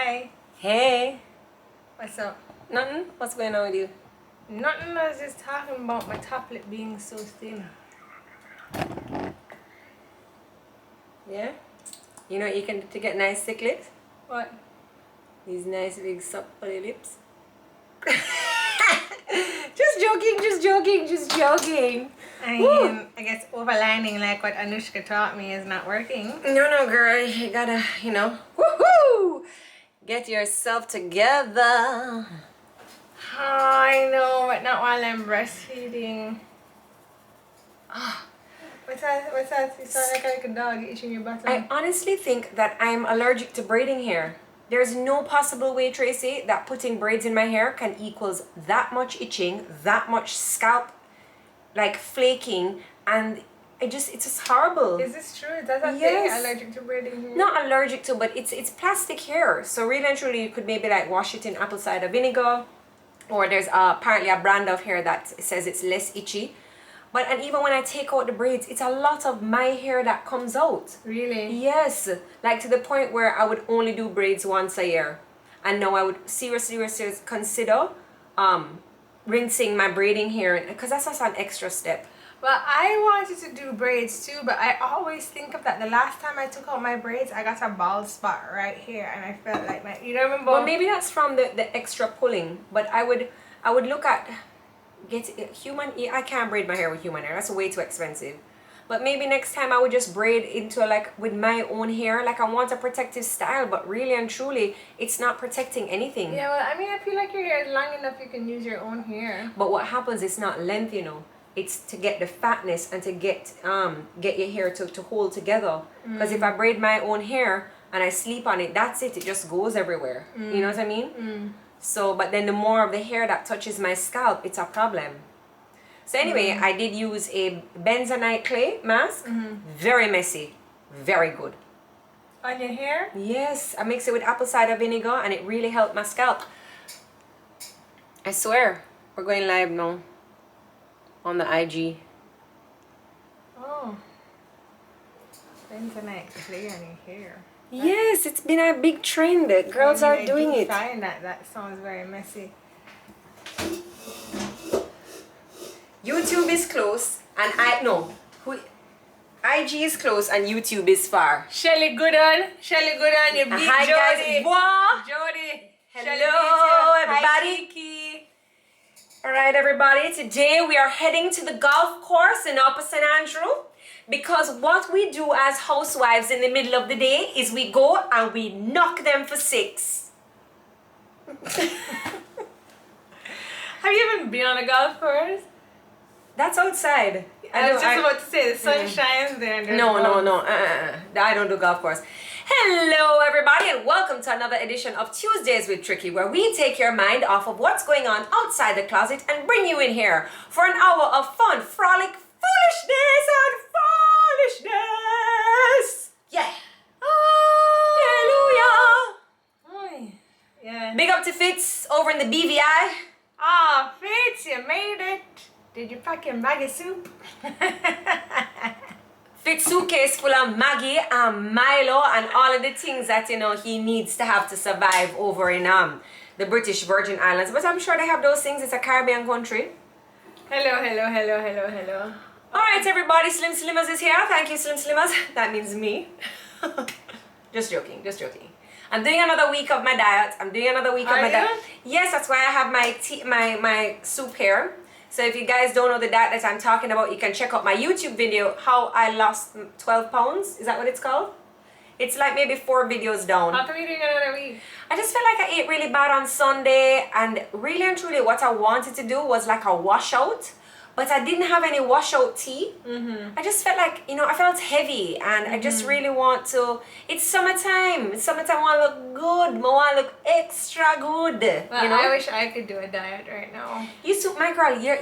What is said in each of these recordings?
Hi. Hey. What's up? Nothing? What's going on with you? Nothing, I was just talking about my top lip being so thin. Yeah? You know what you can do to get nice thick lips? What? These nice big supple lips. Just joking, just joking, just joking. I mean, I guess overlining like what Anushka taught me is not working. No, girl. You gotta, woohoo! Get yourself together. I know, but not while I'm breastfeeding. What's that? What's that? You sound like a dog itching your bottom. I honestly think that I'm allergic to braiding hair. There's no possible way, Tracy, that putting braids in my hair can equals that much itching, that much scalp, like flaking, and it's just horrible. Is this true? Does that Yes. say allergic to braiding hair? Not allergic to, but it's plastic hair. So really and truly, you could maybe like wash it in apple cider vinegar, or there's apparently a brand of hair that says it's less itchy. But and even when I take out the braids, it's a lot of my hair that comes out. Really? Yes, like to the point where I would only do braids once a year, and now I would seriously consider rinsing my braiding hair, because that's just an extra step. Well, I wanted to do braids too, but I always think of that. The last time I took out my braids, I got a bald spot right here, and I felt like my, you remember? Well, maybe that's from the extra pulling, but I would look at I can't braid my hair with human hair. That's way too expensive. But maybe next time I would just braid into like with my own hair. Like I want a protective style, but really and truly, it's not protecting anything. Yeah, well, I mean, I feel like your hair is long enough you can use your own hair. But what happens is not length, It's to get the fatness and to get your hair to hold together. Because if I braid my own hair and I sleep on it, that's it. It just goes everywhere. You know what I mean? So, but then the more of the hair that touches my scalp, it's a problem. So anyway, I did use a bentonite clay mask. Very messy. Very good. On your hair? Yes, I mixed it with apple cider vinegar and it really helped my scalp. I swear, we're going live now on the IG. Oh. Bentonite clay on your hair. Yes, it's been a big trend. Girls are doing it. Trying that. That sounds very messy. YouTube is close and IG is close and YouTube is far. Shelly Gooden, you beat Hi Jodi. guys. What? Jodi. Hello everybody. Hi, Kiki. Alright everybody, today we are heading to the golf course in Upper St. Andrew, because what we do as housewives in the middle of the day is we go and we knock them for 6. Have you ever been on a golf course? That's outside. I was just about to say, the sun shines there. And No. I don't do golf course. Hello everybody and welcome to another edition of Tuesdays with Tricky, where we take your mind off of what's going on outside the closet and bring you in here for an hour of fun, frolic, foolishness and foolishness. Yeah. Hallelujah. Yeah. Big up to Fitz over in the BVI. Ah, Fitz, you made it. Did you pack your Maggie soup? Fitz suitcase full of Maggie and Milo and all of the things that he needs to have to survive over in the British Virgin Islands. But I'm sure they have those things. It's a Caribbean country. Hello. Alright everybody, Slim Slimmers is here. Thank you, Slim Slimmers. That means me. Just joking. I'm doing another week of my diet. Diet. Yes, that's why I have my soup here. So if you guys don't know the diet that I'm talking about, you can check out my YouTube video, how I lost 12 pounds. Is that what it's called? It's like maybe 4 videos down. How come you doing another week? I just felt like I ate really bad on Sunday, and really and truly what I wanted to do was like a washout, but I didn't have any washout tea. I just felt like, I felt heavy, and I just really want to, it's summertime. I want to look good. I want to look extra good. Well, I wish I could do a diet right now. My girl, you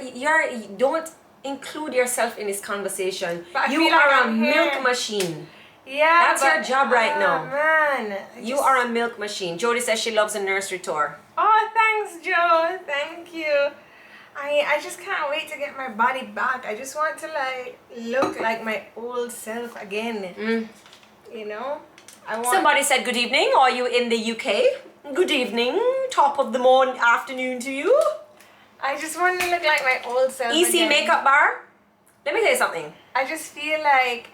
don't include yourself in this conversation. But You like are a I'm milk here. machine. Yeah, That's your job right now. Man. You are a milk machine. Jodi says she loves a nursery tour. Oh, thanks, Joe. Thank you. I just can't wait to get my body back. I just want to look like my old self again. I want. Somebody said good evening. Are you in the UK? Good evening, top of the morning, afternoon to you. I just want to look like my old self EC again. makeup bar. Let me tell you something. I just feel like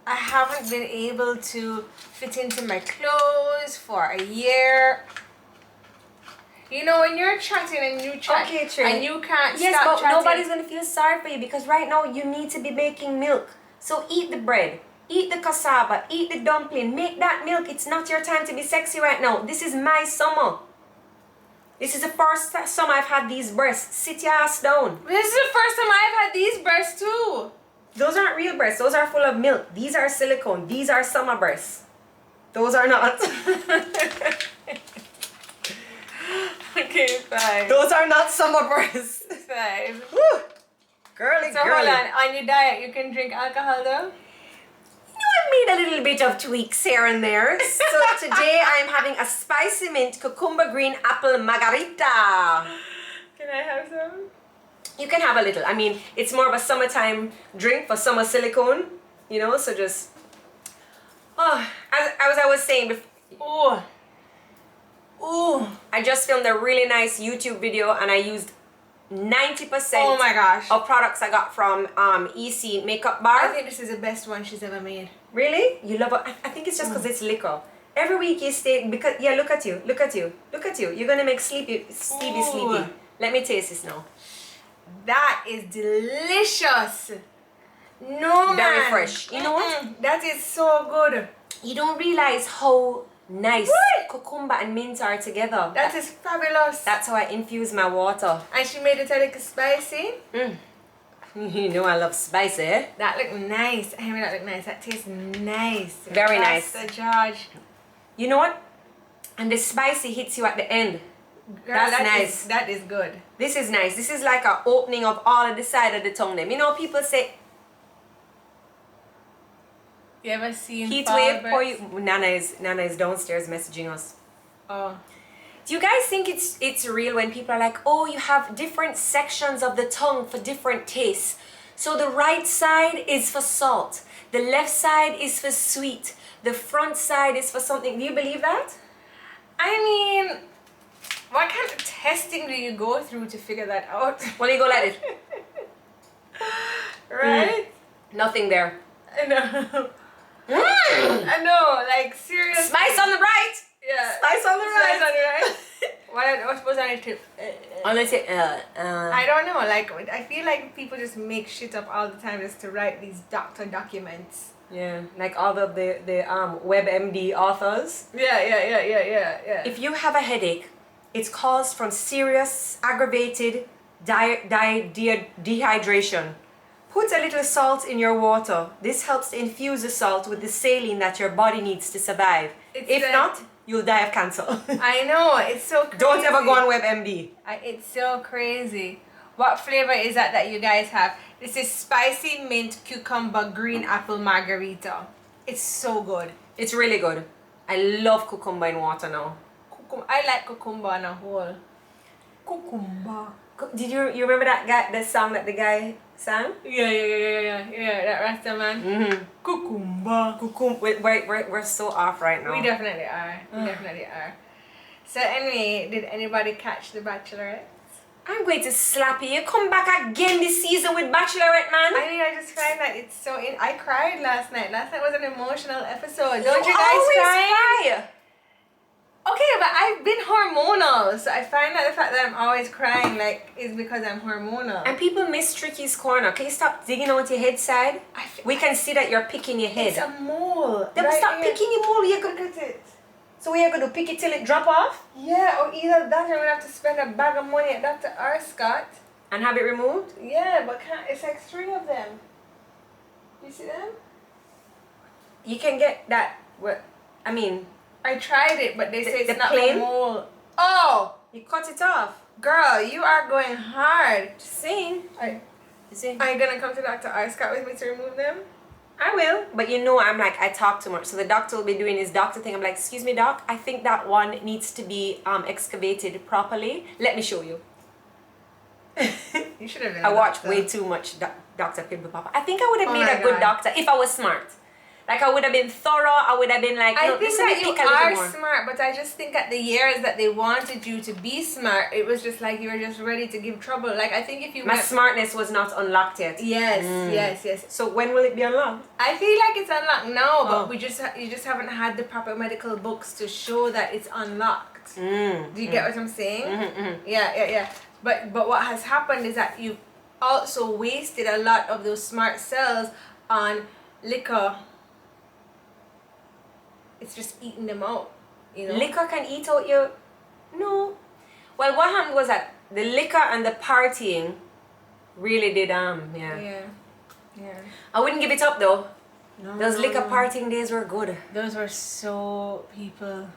I haven't been able to fit into my clothes for a year. You know, when you're chatting and you chat and you can't Yes, stop but chatting. nobody's gonna feel sorry for you because right now you need to be making milk. So eat the bread, eat the cassava, eat the dumpling, make that milk. It's not your time to be sexy right now. This is my summer. This is the first summer I've had these breasts. Sit your ass down. This is the first time I've had these breasts too. Those aren't real breasts. Those are full of milk. These are silicone. These are summer breasts. Those are not. Okay, fine. Those are not summer breasts. Fine. Woo. Girly, So girly. hold on your diet, you can drink alcohol though? You know, I made a little bit of tweaks here and there. So today I am having a spicy mint cucumber green apple margarita. Can I have some? You can have a little. I mean, it's more of a summertime drink for summer silicone, you know, so just... Oh, as I was saying before... Ooh. I just filmed a really nice YouTube video and I used 90% Oh my gosh. of products I got from EC makeup bar. I think this is the best one she's ever made. Really? You love it? I think it's just because it's liquor. Every week you stay, because, yeah, look at you. You're gonna make Stevie sleepy. Let me taste this now. That is delicious. No, Very man. fresh. You know what? That is so good. You don't realize how nice What? cucumber and mint are together. That is fabulous. That's how I infuse my water. And she made it a little spicy. You know I love spicy, eh? That looked nice. I mean, that looked nice. That tastes nice. Very nice. Pastor George. You know what? And the spicy hits you at the end. Girl, That's that nice. That is good. This is nice. This is like an opening of all of the side of the tongue. Them. You know, people say You ever seen heat fall wave. breath? Nana is downstairs messaging us. Oh. Do you guys think it's real when people are like, oh, you have different sections of the tongue for different tastes? So the right side is for salt, the left side is for sweet, the front side is for something. Do you believe that? I mean, what kind of testing do you go through to figure that out? Well, you go like this. Right? Nothing there. I know. I know, like seriously. Spice on the right. Yeah. Spice on the Spice on right. the right. What was I to? Unless it, I don't know. Like I feel like people just make shit up all the time just to write these doctor documents. yeah, like all of the WebMD authors. Yeah. If you have a headache, it's caused from serious aggravated dehydration. Put a little salt in your water. This helps to infuse the salt with the saline that your body needs to survive. If not, you'll die of cancer. I know, it's so crazy. Don't ever go on WebMD. It's so crazy. What flavor is that you guys have? This is spicy mint cucumber green apple margarita. It's so good. It's really good. I love cucumber in water now. I like cucumber on a whole. Cucumber. Did you remember that song that the guy sang? Yeah. That Rasta man. Mm-hmm. Cucumber. We're so off right now. We definitely are. So anyway, did anybody catch The Bachelorette? I'm going to slap you. Come back again this season with Bachelorette, man. I mean, I just find that it's so I cried last night. Last night was an emotional episode. Don't you You guys always cry? Okay, but I've been hormonal, so I find that the fact that I'm always crying is because I'm hormonal. And people miss Tricky's corner. Can you stop digging out your head side? We can see that you're picking your head. It's a mole. Then stop picking your mole. You're gonna Look at it. So we are gonna pick it till it drop off Yeah, or either that or I'm gonna have to spend a bag of money at Dr. R. Scott. and have it removed. Yeah, but it's like 3 of them. You see them? You can get that. I mean, I tried it, but they say it's the not plain? a mole. Oh, you cut it off. girl, you are going hard. Just saying. Are See? you gonna come to Dr. R. Scott with me to remove them? I will, but you know I'm like, I talk too much. So the doctor will be doing his doctor thing. I'm like, excuse me, doc, I think that one needs to be excavated properly. Let me show you. You should have been I a watch doctor. way too much Dr. Pimple Papa. I think I would have Oh made my a good God. doctor if I was smart. Like I would have been thorough. I would have been like, I no, think this that you pick a little are more. smart, but I just think at the years that they wanted you to be smart, it was just like you were just ready to give trouble. Like I think if you My smartness was not unlocked yet. Yes. So when will it be unlocked? I feel like it's unlocked now, but you just haven't had the proper medical books to show that it's unlocked. Do you get what I'm saying? Yeah. But what has happened is that you also wasted a lot of those smart cells on liquor. It's just eating them out, you know. Liquor can eat out your... No. Well, what happened was that the liquor and the partying really did, Yeah. I wouldn't give it up though. No, Those liquor no. partying days were good. Those were so people.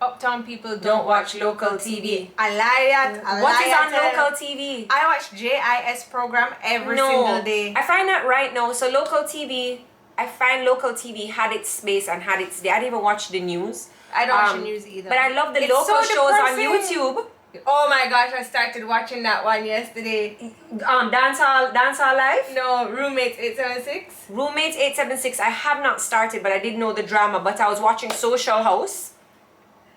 Uptown people don't watch local TV. I lie that. What is on local TV? I watch JIS program every single day. I find that right now. So local TV, I find local TV had its space and had its day. I didn't even watch the news. I don't watch the news either. But I love the It's local so shows on depressing. YouTube. Oh my gosh, I started watching that one yesterday. Dancehall Live? No, Roommates 876. Roommates 876. I have not started, but I did know the drama. But I was watching Social House.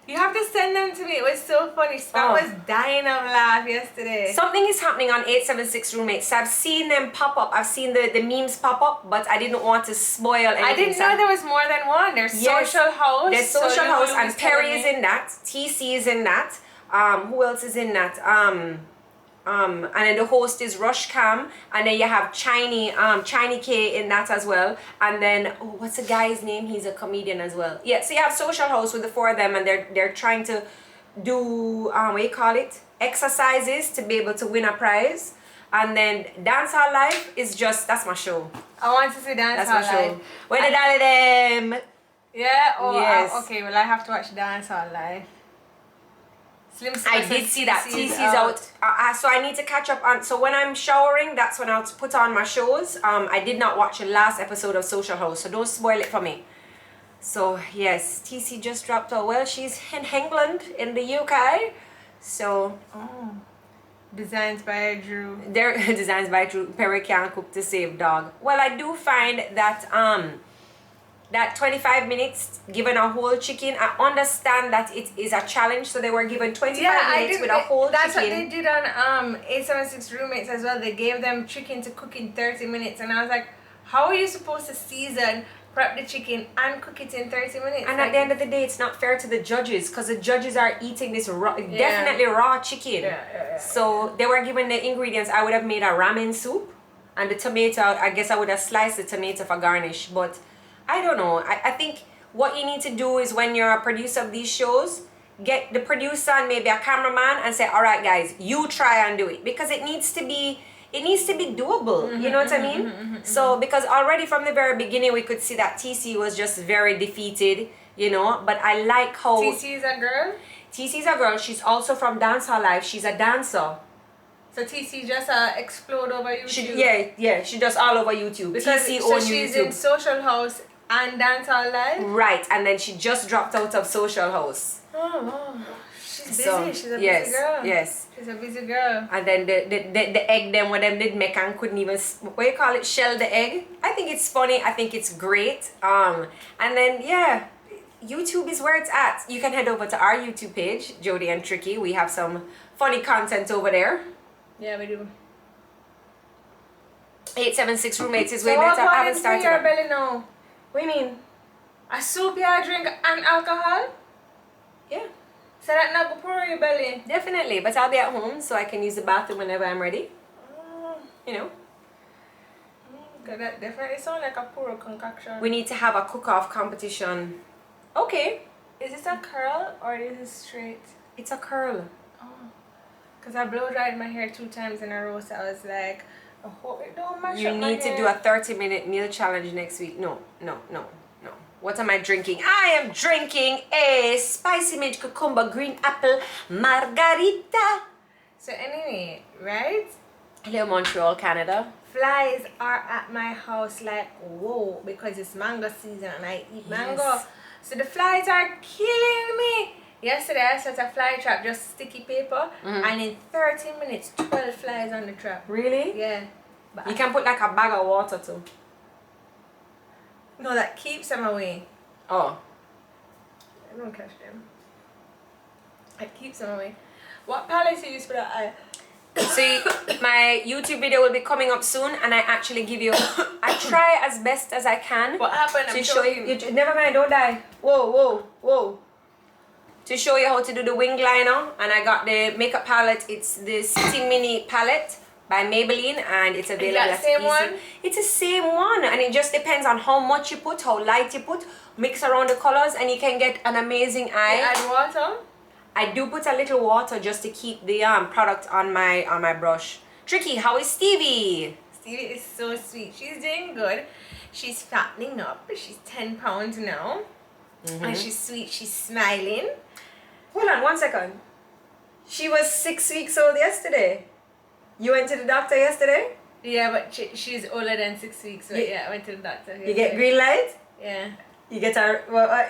You have to send them to me. It was so funny. Scott was dying of laugh yesterday. Something is happening on 876 Roommates. So I've seen them pop up. I've seen the memes pop up, but I didn't want to spoil anything. I didn't know there was more than one. There's Social House. There's Social House, and Perry is in that. TC is in that. Who else is in that? And then the host is Rush Cam, and then you have Chiny K in that as well. And then what's the guy's name? He's a comedian as well. Yeah, so you have Social House with the four of them, and they're trying to do what you call it? Exercises to be able to win a prize. And then Dancehall Live is just, that's my show. I want to see Dancehall Live. That's my show. Where the dolly them? Yeah. Oh. Yes. Okay. Well, I have to watch Dancehall Live. I did see that TC's out. So I need to catch up on. So when I'm showering, that's when I'll put on my shows. I did not watch the last episode of Social House, so don't spoil it for me. So yes, TC just dropped out. Well, she's in England, in the UK. So Designs by Drew. They're designs by Drew. Perry can't cook to save dog. Well, I do find that that 25 minutes given a whole chicken, I understand that it is a challenge, so they were given 25 minutes with a whole that's chicken. That's what they did on 876 Roommates as well. They gave them chicken to cook in 30 minutes, and I was like, how are you supposed to season, prep the chicken, and cook it in 30 minutes? And at the end of the day, it's not fair to the judges, because the judges are eating this definitely raw chicken. So they were given the ingredients. I would have made a ramen soup, and the tomato, I guess I would have sliced the tomato for garnish, but I don't know. I think what you need to do is, when you're a producer of these shows, get the producer and maybe a cameraman and say, all right guys, you try and do it, because it needs to be doable. You know what I mean? So because already from the very beginning we could see that TC was just very defeated, you know. But I like how TC is a girl. TC is a girl. She's also from Dancehall Live. She's a dancer. So TC just explode over YouTube. She does all over YouTube. Because TC so on she's YouTube. in Social House and Dancehall Live. Right, and then she just dropped out of Social House. Oh. She's busy. So, she's a busy girl. Yes. She's a busy girl. And then the egg them when them did make and couldn't even shell the egg. I think it's funny. I think it's great. And then YouTube is where it's at. You can head over to our YouTube page, Jodi and Tricky. We have some funny content over there. Yeah, we do. 876 Roommates is So way better. I haven't for started. your belly now? What do you mean? A soup you drink and alcohol? Yeah. So that not go pour your belly? Definitely, but I'll be at home so I can use the bathroom whenever I'm ready. You know. That definitely sounds like a poor concoction. We need to have a cook-off competition. Okay. Is this a curl or is it straight? It's a curl. Oh. Because I blow dried my hair 2 times in a row, so I was like, I hope it don't mash You up my need to hair. do a 30-minute meal challenge next week. No. What am I drinking? I am drinking a spicy mint cucumber green apple margarita. So anyway, right? Hello, Montreal, Canada. Flies are at my house like, whoa, because it's mango season and I eat mango. Yes. So the flies are killing me. Yesterday I set a fly trap, just sticky paper, and in 30 minutes, 12 flies on the trap. Really? Yeah. But You can put like a bag of water too. No, that keeps them away. Oh. I don't catch them. It keeps them away. What palette you use for that eye? See, my YouTube video will be coming up soon, and I actually give you. I try as best as I can. What happened? To show you. Never mind, don't die. Whoa, whoa, whoa. To show you how to do the wing liner, and I got the makeup palette. It's the City Mini palette by Maybelline, and it's available. Is that the same one? It's the same one, and it just depends on how much you put, how light you put. Mix around the colors, and you can get an amazing eye. You add water? I do put a little water just to keep the product on my brush. Tricky, how is Stevie? Stevie is so sweet. She's doing good. She's fattening up. She's 10 pounds now. And she's sweet. She's smiling. Hold on 1 second. She was 6 weeks old yesterday. You went to the doctor yesterday? Yeah, but she's older than 6 weeks. But yeah, I went to the doctor. You get green light? Yeah. You get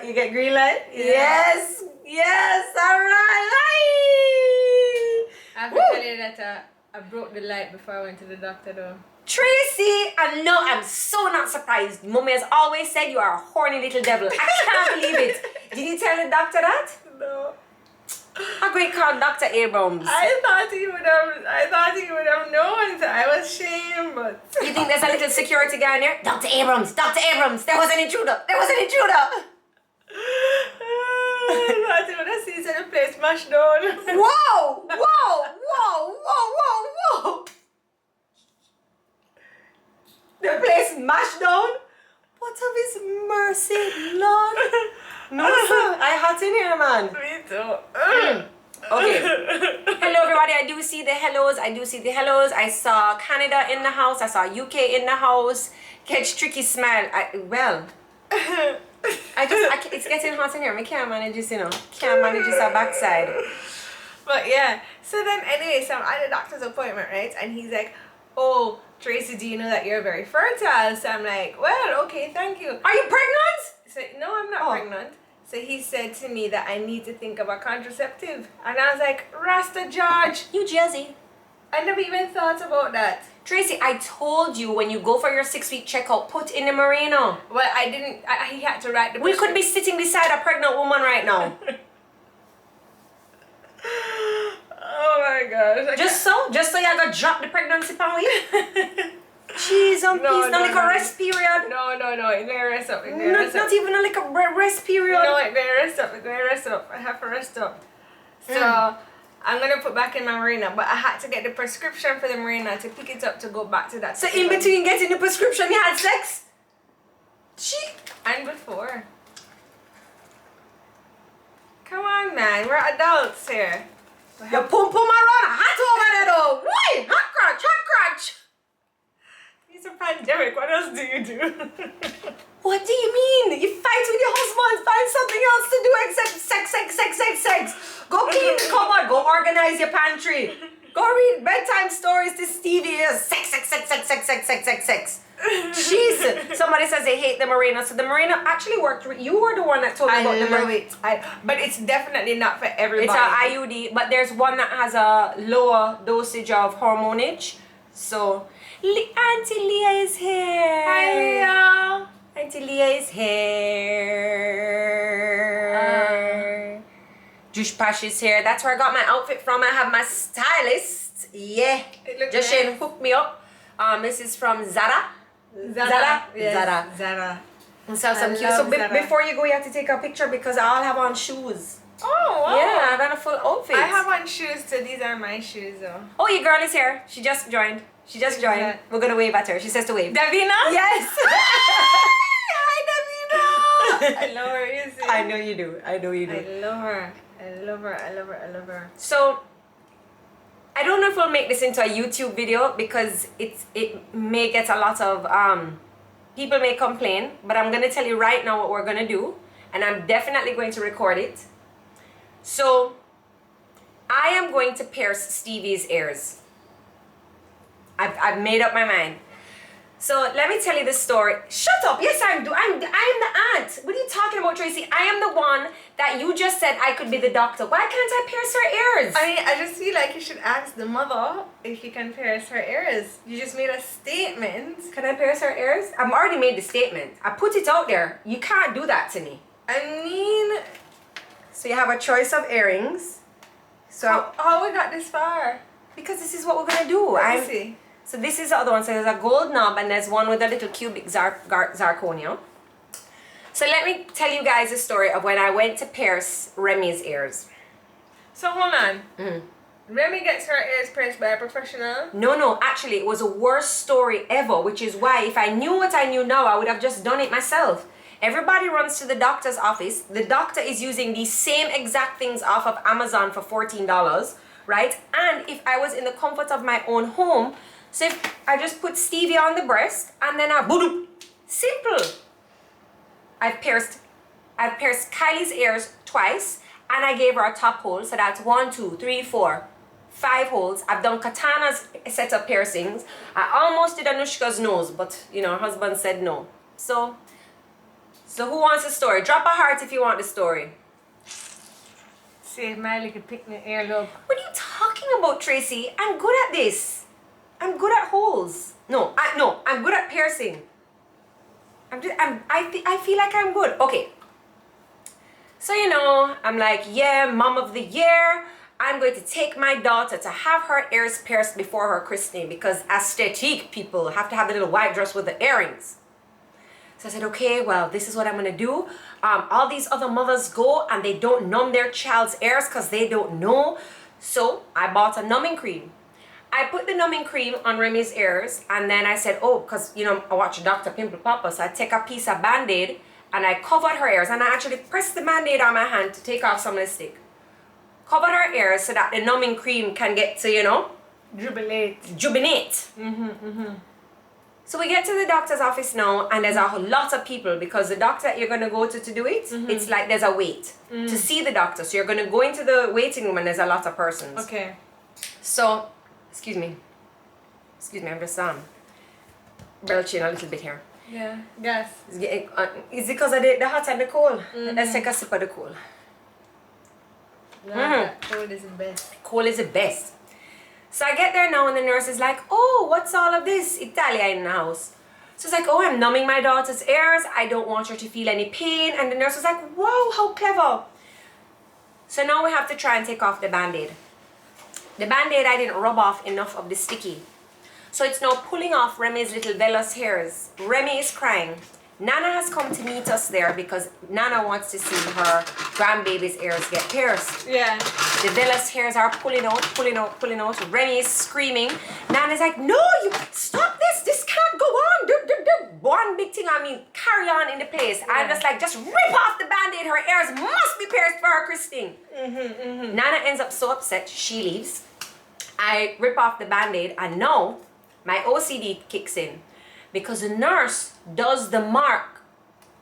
you get green light? Yeah. Yes! Yes! Alright! I have to tell you that I broke the light before I went to the doctor though. Tracy, I know, I'm so not surprised. Mommy has always said you are a horny little devil. I can't believe it. Did you tell the doctor that? No. I'm going to call Dr. Abrams. I thought he would have known, so I was ashamed, but You think there's a little security guy in there? Dr. Abrams, Dr. Abrams, there was an intruder. There was an intruder. I thought he would have seen the place smashed down. Whoa! Whoa! Whoa! Whoa! Whoa! Whoa! The place smashed down? What of his mercy, Lord? No, sir. I hot in here, man. Me too. Okay. Hello, everybody. I do see the hellos. I saw Canada in the house. I saw UK in the house. Catch Tricky smile. It's getting hot in here. I can't manage this, Can't manage this backside. But yeah. So then anyway, so I'm at the doctor's appointment, right? And he's like, oh, Tracy, do you know that you're very fertile? So I'm like, well, okay, thank you. Are you pregnant? So no, I'm not pregnant. So he said to me that I need to think about contraceptive. And I was like, Rasta George. New Jersey. I never even thought about that. Tracy, I told you when you go for your 6-week checkup, put in the merino. Well, I didn't. He had to write the We could be sitting beside a pregnant woman right now. Oh my gosh. Just so you gotta drop the pregnancy pan with you. Jeez, peace, not like a rest period. No, it may rest up. Not even like a rest period. No, it may rest up. I have to rest up. So I'm gonna put back in my marina, but I had to get the prescription for the marina to pick it up to go back to that. So in between getting the prescription, you had sex? And before. Come on, man. We're adults here. Your pum pum around hot over there though. Why? Hot crotch. It's a pandemic. What else do you do? What do you mean? You fight with your husband, find something else to do except sex. Go clean the cupboard, go organize your pantry. Go read bedtime stories to Stevie. Sex. Jeez. Somebody says they hate the marina. So the marina actually worked. You were the one that told me about the marina. But it's definitely not for everybody. It's an IUD, but there's one that has a lower dosage of hormonage. So Auntie Leah is here. Hi, Leah. Auntie Leah is here. Jush Pash is here. That's where I got my outfit from. I have my stylist. Yeah. Just nice. Hooked me up. This is from Zara. Zara. So some cute. So before you go, you have to take a picture because I'll have on shoes. Oh, wow. Yeah, I've got a full outfit. I have on shoes too. These are my shoes though. Oh, your girl is here. She just joined. We're gonna wave at her. She says to wave. Davina? Yes. Hi, Davina. I love her. You see? I know you do. I love her. So, I don't know if we'll make this into a YouTube video because it may get a lot of people may complain. But I'm gonna tell you right now what we're gonna do, and I'm definitely going to record it. So, I am going to pierce Stevie's ears. I've made up my mind. So let me tell you the story. Shut up. Yes, I am the aunt. What are you talking about, Tracy? I am the one that you just said I could be the doctor. Why can't I pierce her ears? I mean, I just feel like you should ask the mother if you can pierce her ears. You just made a statement. Can I pierce her ears? I've already made the statement. I put it out there. You can't do that to me. I mean... So you have a choice of earrings. So how we got this far? Because this is what we're going to do. Let me see. So this is the other one. So there's a gold knob and there's one with a little cubic zirconia. So let me tell you guys a story of when I went to pierce Remy's ears. So hold on. Remy gets her ears pierced by a professional? No. Actually, it was the worst story ever, which is why if I knew what I knew now, I would have just done it myself. Everybody runs to the doctor's office. The doctor is using these same exact things off of Amazon for $14, right? And if I was in the comfort of my own home, so if I just put stevia on the breast and then I boom, simple. I've pierced Kylie's ears twice and I gave her a top hole. So that's 1, 2, 3, 4, 5 holes. I've done Katana's set of piercings. I almost did Anushka's nose, but you know, her husband said no. So who wants the story? Drop a heart if you want the story. Save my little picnic earlobe. What are you talking about, Tracy? I'm good at this. I'm good at holes. No, I'm good at piercing. I feel like I'm good. Okay. So, you know, I'm like, yeah, mom of the year. I'm going to take my daughter to have her ears pierced before her christening because aesthetic people have to have the little white dress with the earrings. So I said, okay, well, this is what I'm going to do. All these other mothers go and they don't numb their child's ears because they don't know. So I bought a numbing cream. I put the numbing cream on Remy's ears and then I said, oh, because, you know, I watch Dr. Pimple Popper. So I take a piece of Band-Aid and I covered her ears and I actually pressed the Band-Aid on my hand to take off some lipstick. Covered her ears so that the numbing cream can get to, you know, jubilate. So we get to the doctor's office now and there's a lot of people because the doctor that you're going to go to do it, it's like there's a wait to see the doctor. So you're going to go into the waiting room and there's a lot of persons. Okay. So, excuse me, I'm just belching a little bit here. Yeah, gas. Is it because of the hot and the cold? Let's take a sip of the cold. Cold is the best. Cold is the best. So I get there now and the nurse is like, oh, what's all of this? Italia in the house. So it's like, oh, I'm numbing my daughter's ears. I don't want her to feel any pain. And the nurse was like, wow, how clever. So now we have to try and take off the Band-Aid. The Band-Aid, I didn't rub off enough of the sticky. So it's now pulling off Remy's little vellus hairs. Remy is crying. Nana has come to meet us there because Nana wants to see her grandbaby's ears get pierced. Yeah. The vellus hairs are pulling out. Remy is screaming. Nana's like, no, you stop this. This can't go on. One big thing, carry on in the place. Yeah. I'm just like, just rip off the Band-Aid. Her ears must be pierced for her christening. Nana ends up so upset, she leaves. I rip off the Band-Aid and now my OCD kicks in. Because the nurse does the mark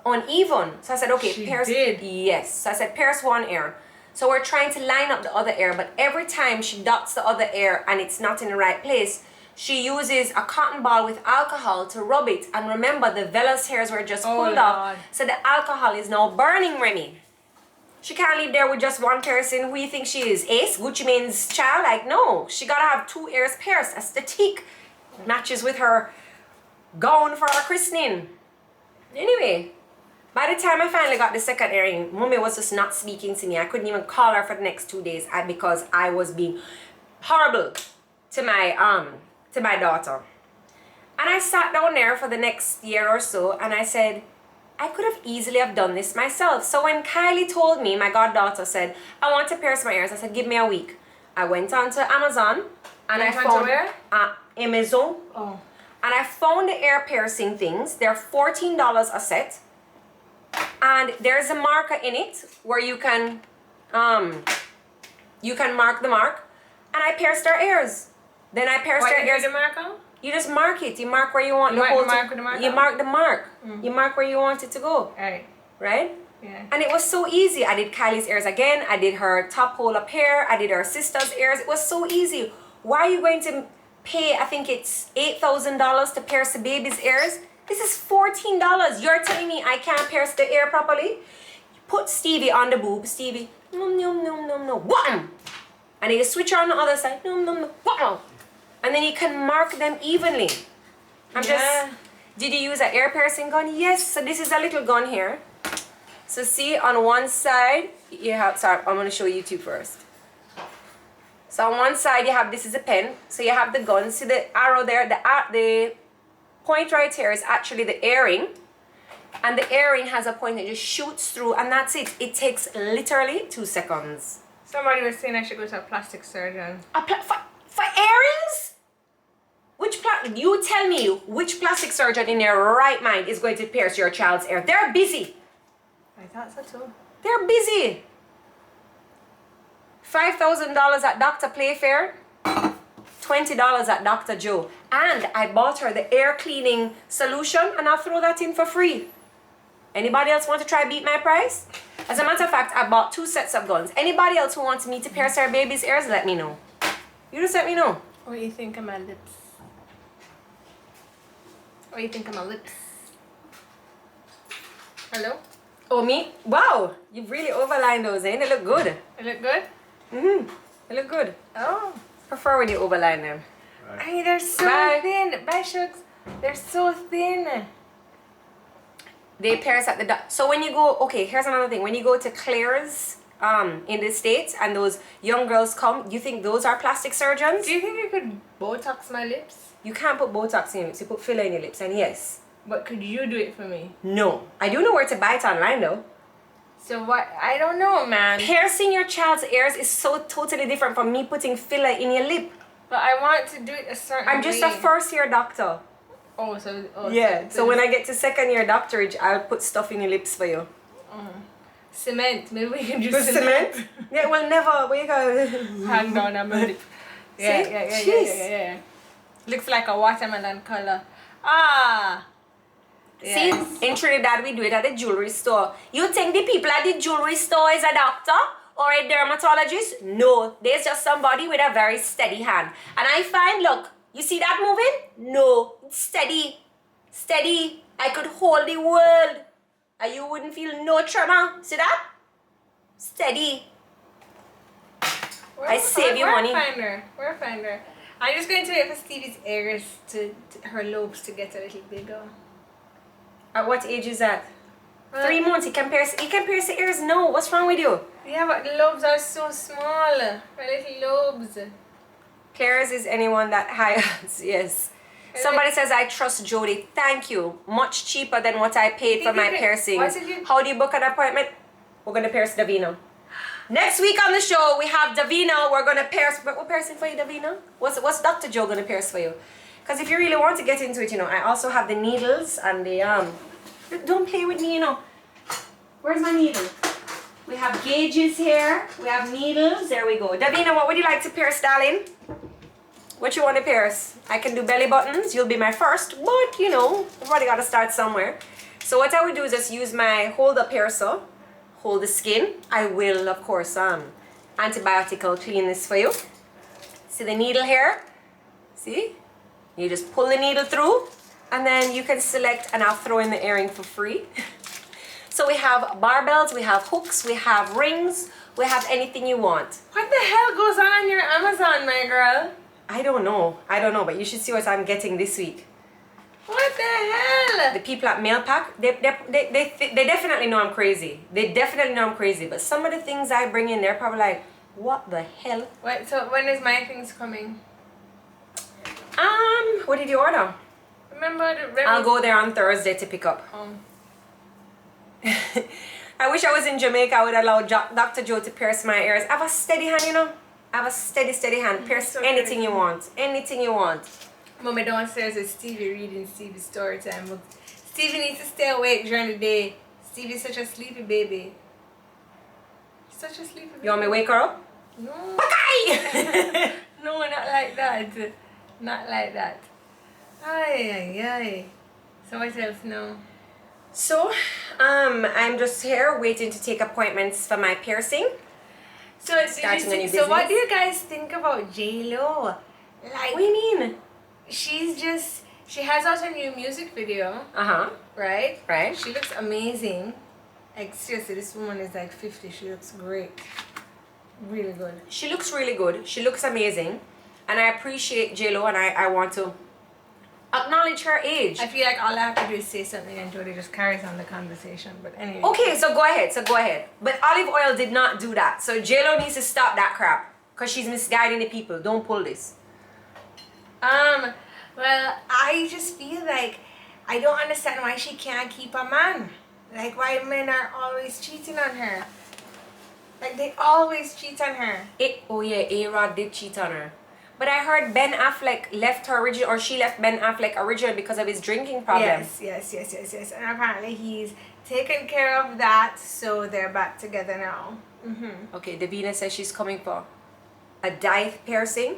uneven. So I said, okay, pierce. Yes. So I said, pierce one ear. So we're trying to line up the other ear, but every time she dots the other ear and it's not in the right place, she uses a cotton ball with alcohol to rub it. And remember, the vellus hairs were just pulled off. So the alcohol is now burning Remy. She can't leave there with just one person. Who you think she is? Ace? Gucci Mane's child? Like, no. She gotta have 2 ears pierced. Aesthetic matches with her gown for her christening. Anyway, by the time I finally got the second earring, Mommy was just not speaking to me. I couldn't even call her for the next 2 days because I was being horrible to my daughter. And I sat down there for the next year or so and I said, I could have easily have done this myself. So when Kylie told me, my goddaughter said, I want to pierce my ears, I said, give me a week. I went on to Amazon and I found where? Amazon. Oh. And I found the ear piercing things. They're $14 a set. And there's a marker in it where you can mark the mark. And I pierced her ears. Then I pierced her ears. The marker? You just mark it. You mark where you want the hole to. You mark the mark. You mark where you want it to go. Right? Yeah. And it was so easy. I did Kylie's ears again. I did her top hole up here. I did her sister's ears. It was so easy. Why are you going to pay, I think it's $8,000 to pierce the baby's ears. This is $14. You're telling me I can't pierce the ear properly? Put Stevie on the boob. Stevie, num num num num num, wham! And then you switch her on the other side, num num num, wham! And then you can mark them evenly. Did you use an ear piercing gun? Yes. So this is a little gun here. So see, on one side you have, sorry, I'm going to show you two first. So on one side you have, this is a pen. So you have the gun. See the arrow there? The point right here is actually the earring. And the earring has a point that just shoots through, and that's it. It takes literally 2 seconds. Somebody was saying I should go to a plastic surgeon. For earrings? You tell me which plastic surgeon in their right mind is going to pierce your child's ear. They're busy. I thought so too. They're busy. $5,000 at Dr. Playfair, $20 at Dr. Joe. And I bought her the air cleaning solution, and I'll throw that in for free. Anybody else want to try beat my price? As a matter of fact, I bought 2 sets of guns. Anybody else who wants me to pierce their baby's ears, let me know. You just let me know. What do you think of my lips? What do you think of my lips? Hello? Oh, me? Wow, you've really overlined those, eh? They look good. They look good? Mm-hmm. They look good. Oh. Prefer when you overline them. I mean, they're so thin. Bye, Shucks. They're so thin. They pierce at the so when you go, okay, here's another thing. When you go to Claire's in the States and those young girls come, you think those are plastic surgeons? Do you think you could Botox my lips? You can't put Botox in your lips. You put filler in your lips, and yes. But could you do it for me? No. I do know where to buy it online though. So what? I don't know, man. Piercing your child's ears is so totally different from me putting filler in your lip. But I want to do it a certain way. I'm just a first-year doctor. Oh, so... Oh, yeah, so when I get to second-year doctorate, I'll put stuff in your lips for you. Cement. Maybe we can do cement. Yeah, well, never. Where you go? Hang down on my lip. Yeah. Looks like a watermelon color. Ah! Yes. See, in Trinidad, we do it at the jewelry store. You think the people at the jewelry store is a doctor or a dermatologist? No, there's just somebody with a very steady hand. And I find, look, you see that moving? No, it's steady. Steady. I could hold the world and you wouldn't feel no tremor. See that? Steady. I save you money. Where find her? I'm just going to wait for Stevie's ears to her lobes to get a little bigger. At what age is that? 3 months. He can pierce the ears. No, what's wrong with you? Yeah, but the lobes are so small. My little lobes. Claire's is anyone that hires. Yes. Somebody says, I trust Jodi. Thank you. Much cheaper than what I paid for my piercings. How do you book an appointment? We're going to pierce Davina. Next week on the show, we have Davina. We're going to pierce. We're piercing for you, Davina. What's Dr. Joe going to pierce for you? Because if you really want to get into it, you know, I also have the needles and the, don't play with me, you know. Where's my needle? We have gauges here. We have needles. There we go. Davina, what would you like to pierce, darling? What you want to pierce? I can do belly buttons. You'll be my first. But, you know, everybody got to start somewhere. So what I would do is just use my hold up piercer. Hold the skin. I will, of course, antibiotical clean this for you. See the needle here? See? You just pull the needle through and then you can select, and I'll throw in the earring for free. So we have barbells, we have hooks, we have rings, we have anything you want. What the hell goes on your Amazon, my girl? I don't know, but you should see what I'm getting this week. What the hell? The people at Mailpack, they definitely know I'm crazy. They definitely know I'm crazy, but some of the things I bring in, they're probably like, what the hell? Wait, so when is my things coming? What did you order? Remember the... I'll go there on Thursday to pick up. I wish I was in Jamaica. I would allow Dr. Joe to pierce my ears. I have a steady hand, you know. I have a steady hand. Pierce so anything you want. Anything you want. Mommy downstairs with Stevie reading Stevie's story time. Stevie needs to stay awake during the day. Stevie's such a sleepy baby. Such a sleepy baby. You want me to wake her up? No. Okay. No, not like that. Not like that. Ay. So what else now? So, I'm just here waiting to take appointments for my piercing. So what do you guys think about J-Lo? Like, what do you mean? she has out a new music video. Right. She looks amazing. Like, seriously, this woman is like 50. She looks great. Really good. She looks really good. She looks amazing. And I appreciate J-Lo, and I want to acknowledge her age. I feel like all I have to do is say something and Jodi just carries on the conversation. But anyway. Okay, so go ahead. But olive oil did not do that. So J-Lo needs to stop that crap. Because she's misguiding the people. Don't pull this. Well, I just feel like I don't understand why she can't keep a man. Like, why men are always cheating on her. Like, they always cheat on her. A-Rod did cheat on her. But I heard Ben Affleck left her original, or she left Ben Affleck original because of his drinking problem. Yes. And apparently he's taken care of that, so they're back together now. Okay, Davina says she's coming for a dye piercing.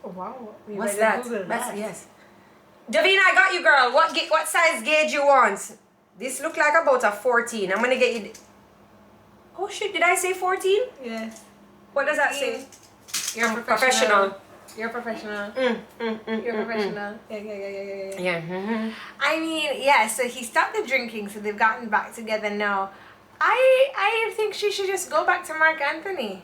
Oh, wow. What's that? Yes. Davina, I got you, girl. What size gauge you want? This look like about a 14. I'm gonna get you. Oh shit! Did I say 14? Yes. What does that say? You're professional. You're professional. You're professional. Yeah. I mean, yeah, so he stopped the drinking, so they've gotten back together now. I think she should just go back to Mark Anthony.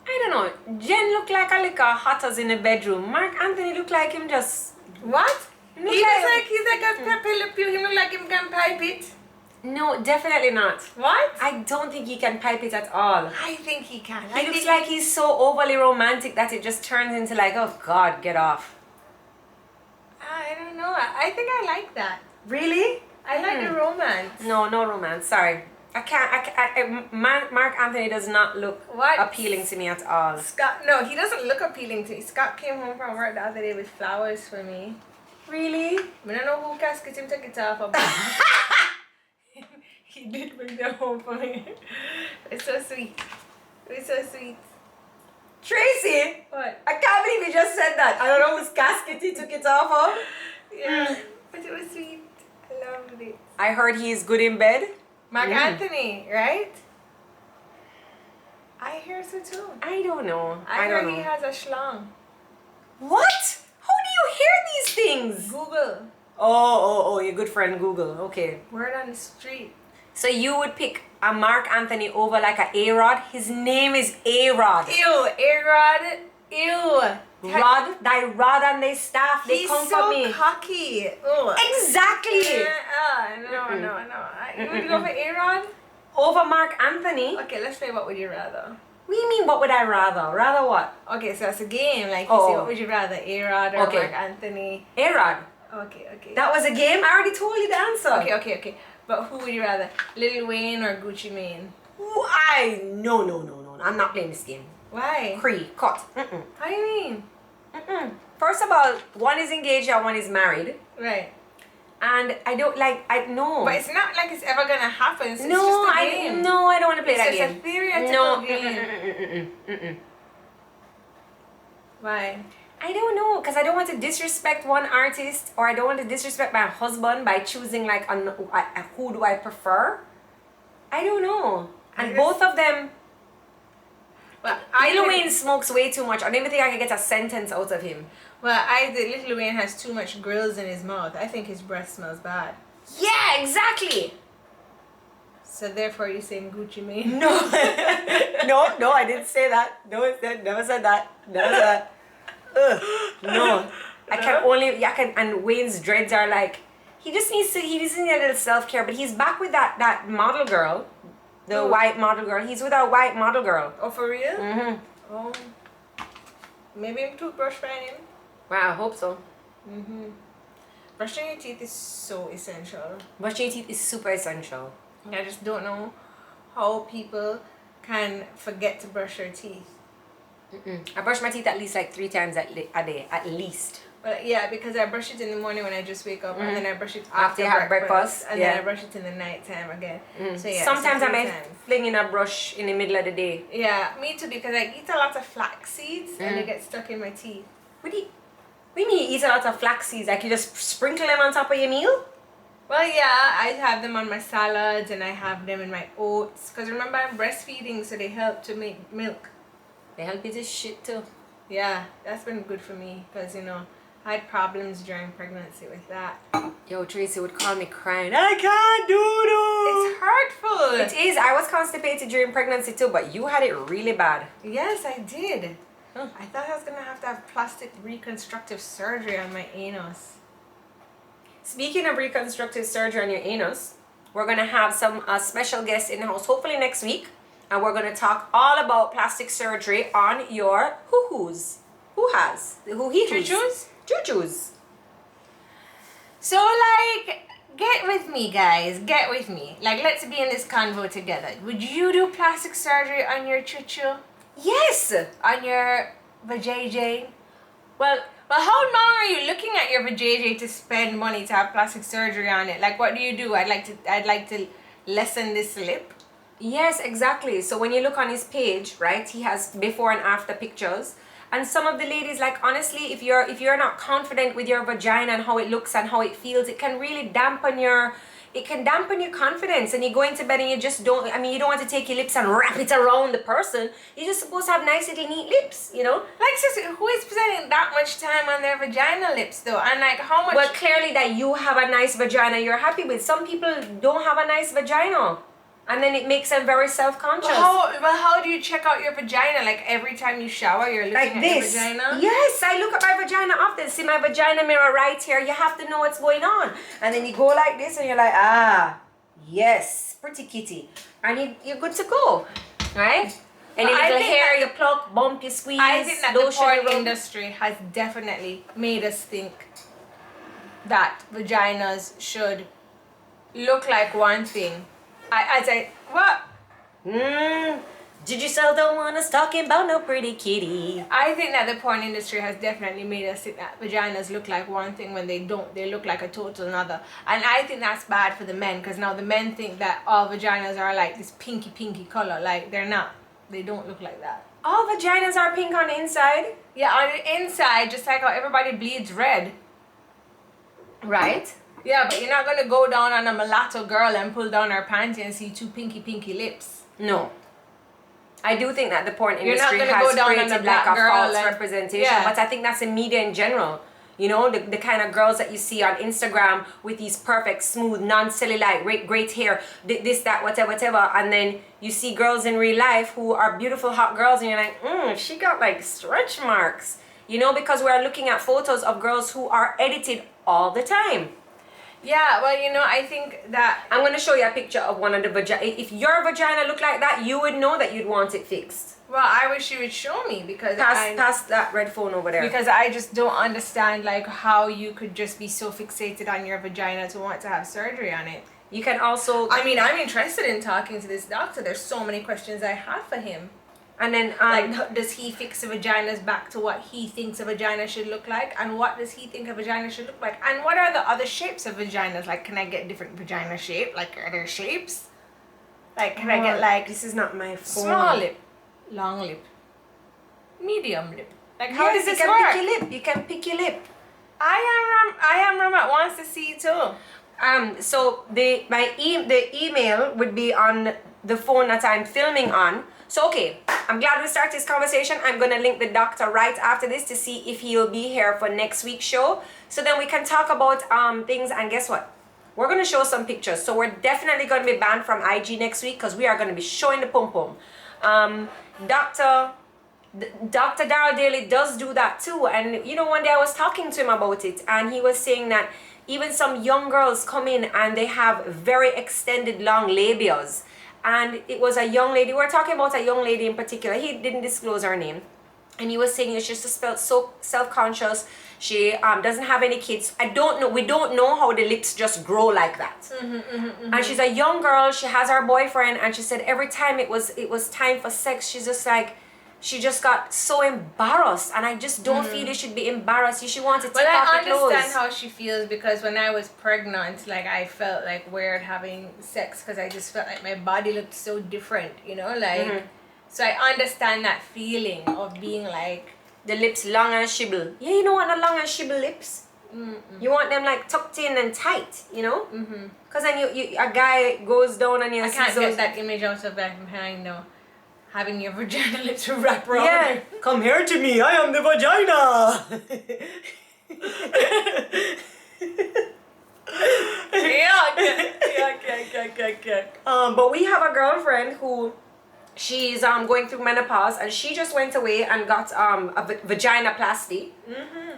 I don't know. Jen looked like a liquor hotters in the bedroom. Mark Anthony looked like him just... What? He's like a Pepe Le Pew. He look like him can pipe it. No, definitely not. What? I don't think he can pipe it at all. I think he can. He looks like he's so overly romantic that it just turns into like, oh God, get off. I don't know. I think I like that. Really? I like the romance. No romance. Sorry. I can't. Mark Anthony does not look appealing to me at all. Scott, no, he doesn't look appealing to me. Scott came home from work the other day with flowers for me. Really? I don't know who casket him took it off of. He did bring them home for me. It's so sweet. It's so sweet. Tracy! What? I can't believe you just said that. I don't know whose casket he took it off of. Yeah, but it was sweet. I loved it. I heard he is good in bed. Mark Anthony, right? I hear so too. I don't know. I heard he has a schlong. What? How do you hear these things? Google. Oh, your good friend Google. Okay. Word on the street. So you would pick a Mark Anthony over like a A-Rod? His name is A-Rod. Ew, A-Rod. Ew. Rod, thy rod and thy staff, they come for me. He's so cocky. Ew. Exactly. No. You would go for A-Rod? Over Mark Anthony? Okay, let's play what would you rather. What do you mean, what would I rather? Rather what? Okay, so it's a game. Like, you say, what would you rather? A-Rod or Mark Anthony? A-Rod. Okay. That was a game? I already told you the answer. Okay. But who would you rather? Lil Wayne or Gucci Mane? No. I'm not playing this game. Why? Cree, cut. How do you mean? First of all, one is engaged and one is married. Right. And I don't no. But it's not like it's ever gonna happen. It's just a game. I don't want to play that game. It's just a theoretical game. Why? I don't know, because I don't want to disrespect one artist, or I don't want to disrespect my husband by choosing like who do I prefer. I don't know. And both of them. Well, Lil Wayne smokes way too much. I don't even think I can get a sentence out of him. Well, Lil Wayne has too much grills in his mouth. I think his breath smells bad. Yeah, exactly. So therefore, you're saying Gucci Mane? No, no, I didn't say that. Never said that. No, I can, and Wayne's dreads are like, he just needs a little self-care, but he's back with that model girl, the white model girl. He's with a white model girl. Oh, for real? Mm-hmm. Oh, maybe I'm toothbrush finding him. Wow, I hope so. Mm-hmm. Brushing your teeth is so essential. Brushing your teeth is super essential. I just don't know how people can forget to brush their teeth. I brush my teeth at least like 3 times a day, at least. Well, yeah, because I brush it in the morning when I just wake up, and then I brush it after you have breakfast, and then I brush it in the night time again. So yeah, sometimes I may fling in a brush in the middle of the day. Yeah, me too, because I eat a lot of flax seeds and they get stuck in my teeth. What do you mean you eat a lot of flax seeds? Like you just sprinkle them on top of your meal? Well, yeah, I have them on my salads and I have them in my oats. Because remember, I'm breastfeeding, so they help to make milk. They help you to shit too. Yeah, that's been good for me because, you know, I had problems during pregnancy with that. Yo, Tracy would call me crying. I can't do this. It's hurtful. It is. I was constipated during pregnancy too, but you had it really bad. Yes, I did. Huh. I thought I was going to have plastic reconstructive surgery on my anus. Speaking of reconstructive surgery on your anus, we're going to have some special guests in the house, hopefully next week. And we're going to talk all about plastic surgery on your hoo-hoos. Who has? Choo-choos? Choo-choos. So, like, get with me, guys. Get with me. Like, let's be in this convo together. Would you do plastic surgery on your choo-choo? Yes. On your vajayjay? Well, how long are you looking at your vajayjay to spend money to have plastic surgery on it? Like, what do you do? I'd like to lessen this lip. Yes, exactly. So when you look on his page, right, he has before and after pictures. And some of the ladies, like, honestly, if you're not confident with your vagina and how it looks and how it feels, it can really dampen your confidence. And you go into bed and you just don't, you don't want to take your lips and wrap it around the person. You're just supposed to have nice little neat lips, you know? Like, sister, who is spending that much time on their vagina lips, though? And, like, how much... Well, clearly that you have a nice vagina you're happy with. Some people don't have a nice vagina. And then it makes them very self-conscious. How do you check out your vagina? Like, every time you shower, you're looking at your vagina? Yes, I look at my vagina often. See my vagina mirror right here. You have to know what's going on. And then you go like this and you're like, yes, pretty kitty. And you're good to go, right? And your little hair, you pluck, bump, you squeeze. I think that the porn industry has definitely made us think that vaginas should look like one thing. What? Digicel don't want us talking about no pretty kitty. I think that the porn industry has definitely made us think that vaginas look like one thing when they don't. They look like a total another. And I think that's bad for the men because now the men think that all vaginas are like this pinky color. Like, they're not. They don't look like that. All vaginas are pink on the inside? Yeah, on the inside, just like how everybody bleeds red. Right? Yeah, but you're not going to go down on a mulatto girl and pull down her panty and see two pinky lips. No. I do think that the porn industry has created like a false representation. Yeah. But I think that's in media in general. You know, the kind of girls that you see on Instagram with these perfect, smooth, non-cellulite, great hair, this, that, whatever. And then you see girls in real life who are beautiful, hot girls and you're like, she got like stretch marks. You know, because we're looking at photos of girls who are edited all the time. Yeah, well, you know, I think that... I'm going to show you a picture of one of the vagina. If your vagina looked like that, you would know that you'd want it fixed. Well, I wish you would show me because Pass that red phone over there. Because I just don't understand, like, how you could just be so fixated on your vagina to want to have surgery on it. You can also... I'm interested in talking to this doctor. There's so many questions I have for him. And then, like, does he fix the vaginas back to what he thinks a vagina should look like? And what does he think a vagina should look like? And what are the other shapes of vaginas? Like, can I get different vagina shape? Like, are there shapes? Like, can I get, like... This is not my phone. Small lip. Long lip. Medium lip. Like, how does this work? You can pick your lip. I am Ramat wants to see it too. So, the email would be on the phone that I'm filming on. So, okay, I'm glad we started this conversation. I'm going to link the doctor right after this to see if he'll be here for next week's show. So then we can talk about things. And guess what? We're going to show some pictures. So we're definitely going to be banned from IG next week because we are going to be showing the pum-pum. Dr. Darryl Daly does do that too. And, you know, one day I was talking to him about it. And he was saying that even some young girls come in and they have very extended long labias. And it was a young lady. We're talking about a young lady in particular. He didn't disclose her name. And he was saying she just felt so self-conscious. She doesn't have any kids. I don't know. We don't know how the lips just grow like that. And she's a young girl. She has her boyfriend. And she said every time it was time for sex, she's just like, she just got so embarrassed. And I just don't feel you should be embarrassed. You should want to take off your clothes. Well, I understand how she feels because when I was pregnant, like, I felt like weird having sex because I just felt like my body looked so different, you know, like. So I understand that feeling of being like the lips long and shibble. Yeah, you know what, the long and shibble lips. You want them like tucked in and tight, you know? Mm-hmm. Because then a guy goes down and you I can't get that image out of back behind though. Having your vagina lips wrap around. Yeah, come here to me. I am the vagina. But we have a girlfriend who she's going through menopause, and she just went away and got a vaginoplasty.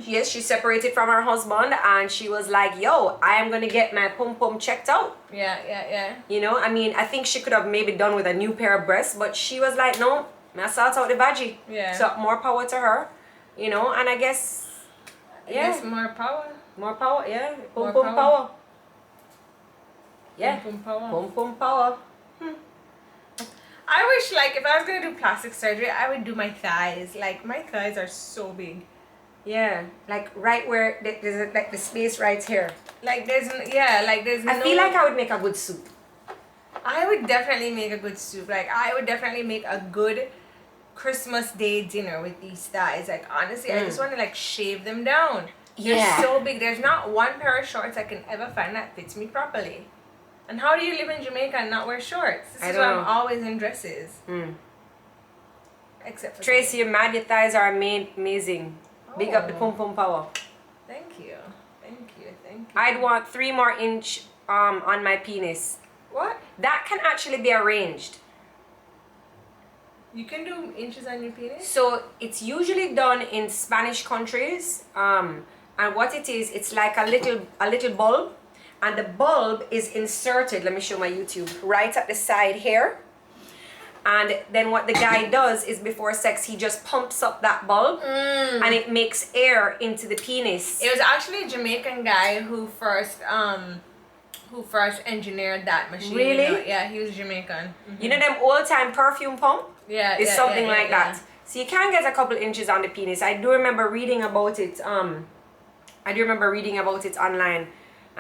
Yes, she separated from her husband, and she was like, yo, I am gonna get my pum checked out. Yeah. You know, I mean, I think she could have maybe done with a new pair of breasts, but she was like, no, I sort out the veggie. Yeah. So more power to her, you know, and I guess, yeah. More power. More power, yeah. More Pum power. Yeah. Pum power. Pum power. I wish, like, if I was gonna do plastic surgery, I would do my thighs. Like, my thighs are so big. Yeah, like right where there's like the space right here. Like there's no. I feel like I would make a good soup. I would definitely make a good soup. Like I would definitely make a good Christmas Day dinner with these thighs. Like honestly, I just want to like shave them down. Yeah. They're so big. There's not one pair of shorts I can ever find that fits me properly. And how do you live in Jamaica and not wear shorts? This is why I'm always in dresses. Except for Tracy, you're mad. Your thighs are amazing. Big up the pum power. Thank you. I'd want 3 more inch on my penis. What? That can actually be arranged. You can do inches on your penis? So it's usually done in Spanish countries. And what it is, it's like a little bulb, and the bulb is inserted. Let me show my YouTube. Right at the side here. And then what the guy does is before sex, he just pumps up that bulb and it makes air into the penis. It was actually a Jamaican guy who first engineered that machine. Really? You know? Yeah, he was Jamaican. You know them old time perfume pump? Yeah. It's something like that. So you can get a couple inches on the penis. I do remember reading about it. Online.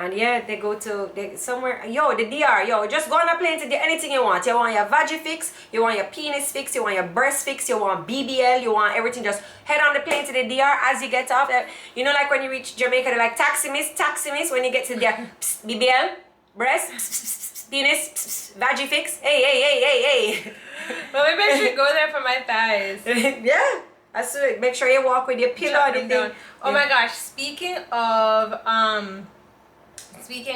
And yeah, they go to somewhere. Yo, the DR. Yo, just go on a plane to do anything you want. You want your vaggie fix, you want your penis fix, you want your breast fix, you want BBL, you want everything. Just head on the plane to the DR as you get off. You know, like when you reach Jamaica, they're like taxi miss. When you get to the psst, BBL, breast, psst, penis, vaggie fix. Hey. Well, maybe I should go there for my thighs. Yeah. That's it. Make sure you walk with your pillow and the thing. Oh my gosh! Speaking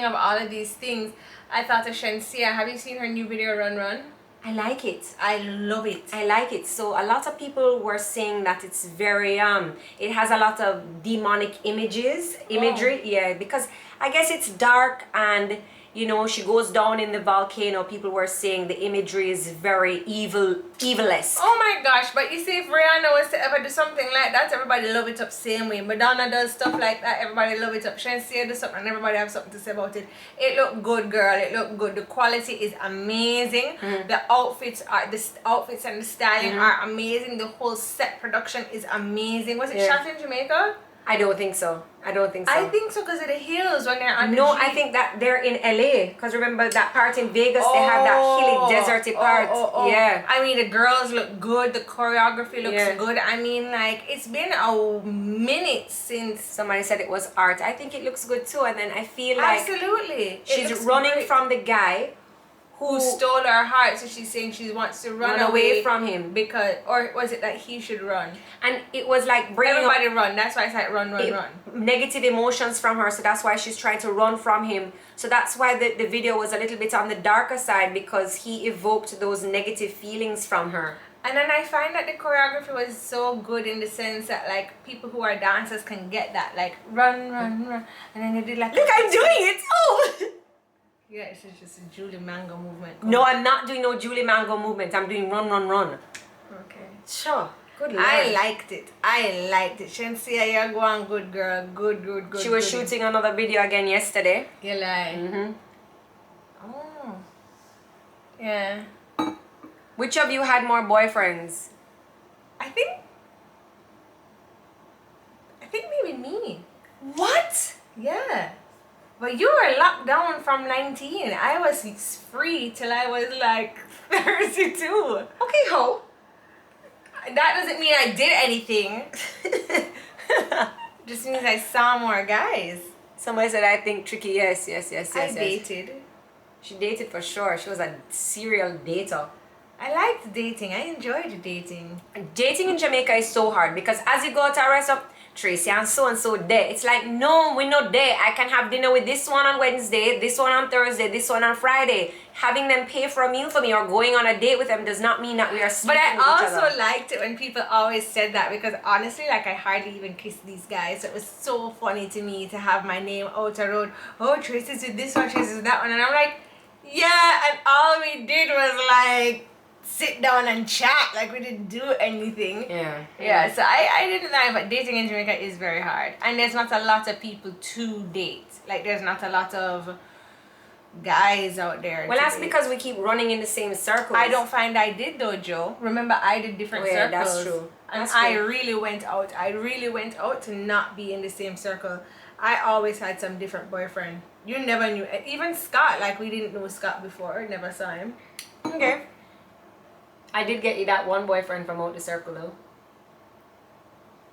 of all of these things, I thought of Shensia. Have you seen her new video, Run? I like it. I love it. I like it. So a lot of people were saying that it's very it has a lot of demonic imagery. Yeah, because I guess it's dark, and you know, she goes down in the volcano. People were saying the imagery is very evilesque. Oh my gosh, but you see, if Rihanna was to ever do something like that, everybody love it up same way. Madonna does stuff like that, everybody love it up. Shensia does something and everybody have something to say about it. It looked good, girl. It looked good. The quality is amazing. The outfits and the styling are amazing. The whole set production is amazing. Was it shot in Jamaica? I don't think so. I think so because of the hills when they're on the No, Jeep. I think that they're in LA. Because remember that part in Vegas, they have that hilly, deserty part. Yeah. I mean, the girls look good. The choreography looks good. I mean, like, it's been a minute since... Somebody said it was art. I think it looks good too. And then I feel like... Absolutely. She's running from the guy who stole her heart, so she's saying she wants to run away from him because, or was it that he should run? And it was like bringing everybody run. That's why it's like run. Negative emotions from her, so that's why she's trying to run from him. So that's why the video was a little bit on the darker side, because he evoked those negative feelings from her. And then I find that the choreography was so good in the sense that like people who are dancers can get that, like run, and then they did like, look, I'm doing it. Oh. Yeah, it's just a Julie Mango movement. No, I'm not doing no Julie Mango movement. I'm doing run. Okay. Sure. Good Lord. I liked it. Shensia, you're going good, girl. Good. She was shooting another video again yesterday. You lie. Oh. Yeah. Which of you had more boyfriends? I think maybe me. What? Yeah. But you were locked down from 19. I was free till I was like 32. Okay, ho. That doesn't mean I did anything. Just means I saw more guys. Somebody said, I think tricky. Yes. I dated. She dated for sure. She was a serial dater. I liked dating. I enjoyed dating. Dating in Jamaica is so hard because as you go to a restaurant, Tracy and so there. It's like, no, we're not there. I can have dinner with this one on Wednesday, this one on Thursday, this one on Friday. Having them pay for a meal for me or going on a date with them does not mean that we are But I sleeping with each also other. liked it when people always said that because honestly, like I hardly even kissed these guys. So it was so funny to me to have my name out the road. Oh, Tracy's with this one, Tracy's with that one. And I'm like, yeah, and all we did was like sit down and chat, like we didn't do anything. Yeah. So I didn't know, but dating in Jamaica is very hard, and there's not a lot of people to date. Like there's not a lot of guys out there. Well, that's because we keep running in the same circles. I don't find I did though, Joe. Remember, I did different circles. That's true. And I really went out. I really went out to not be in the same circle. I always had some different boyfriend. You never knew. Even Scott, like we didn't know Scott before. Never saw him. Okay. I did get you that one boyfriend from out the circle though.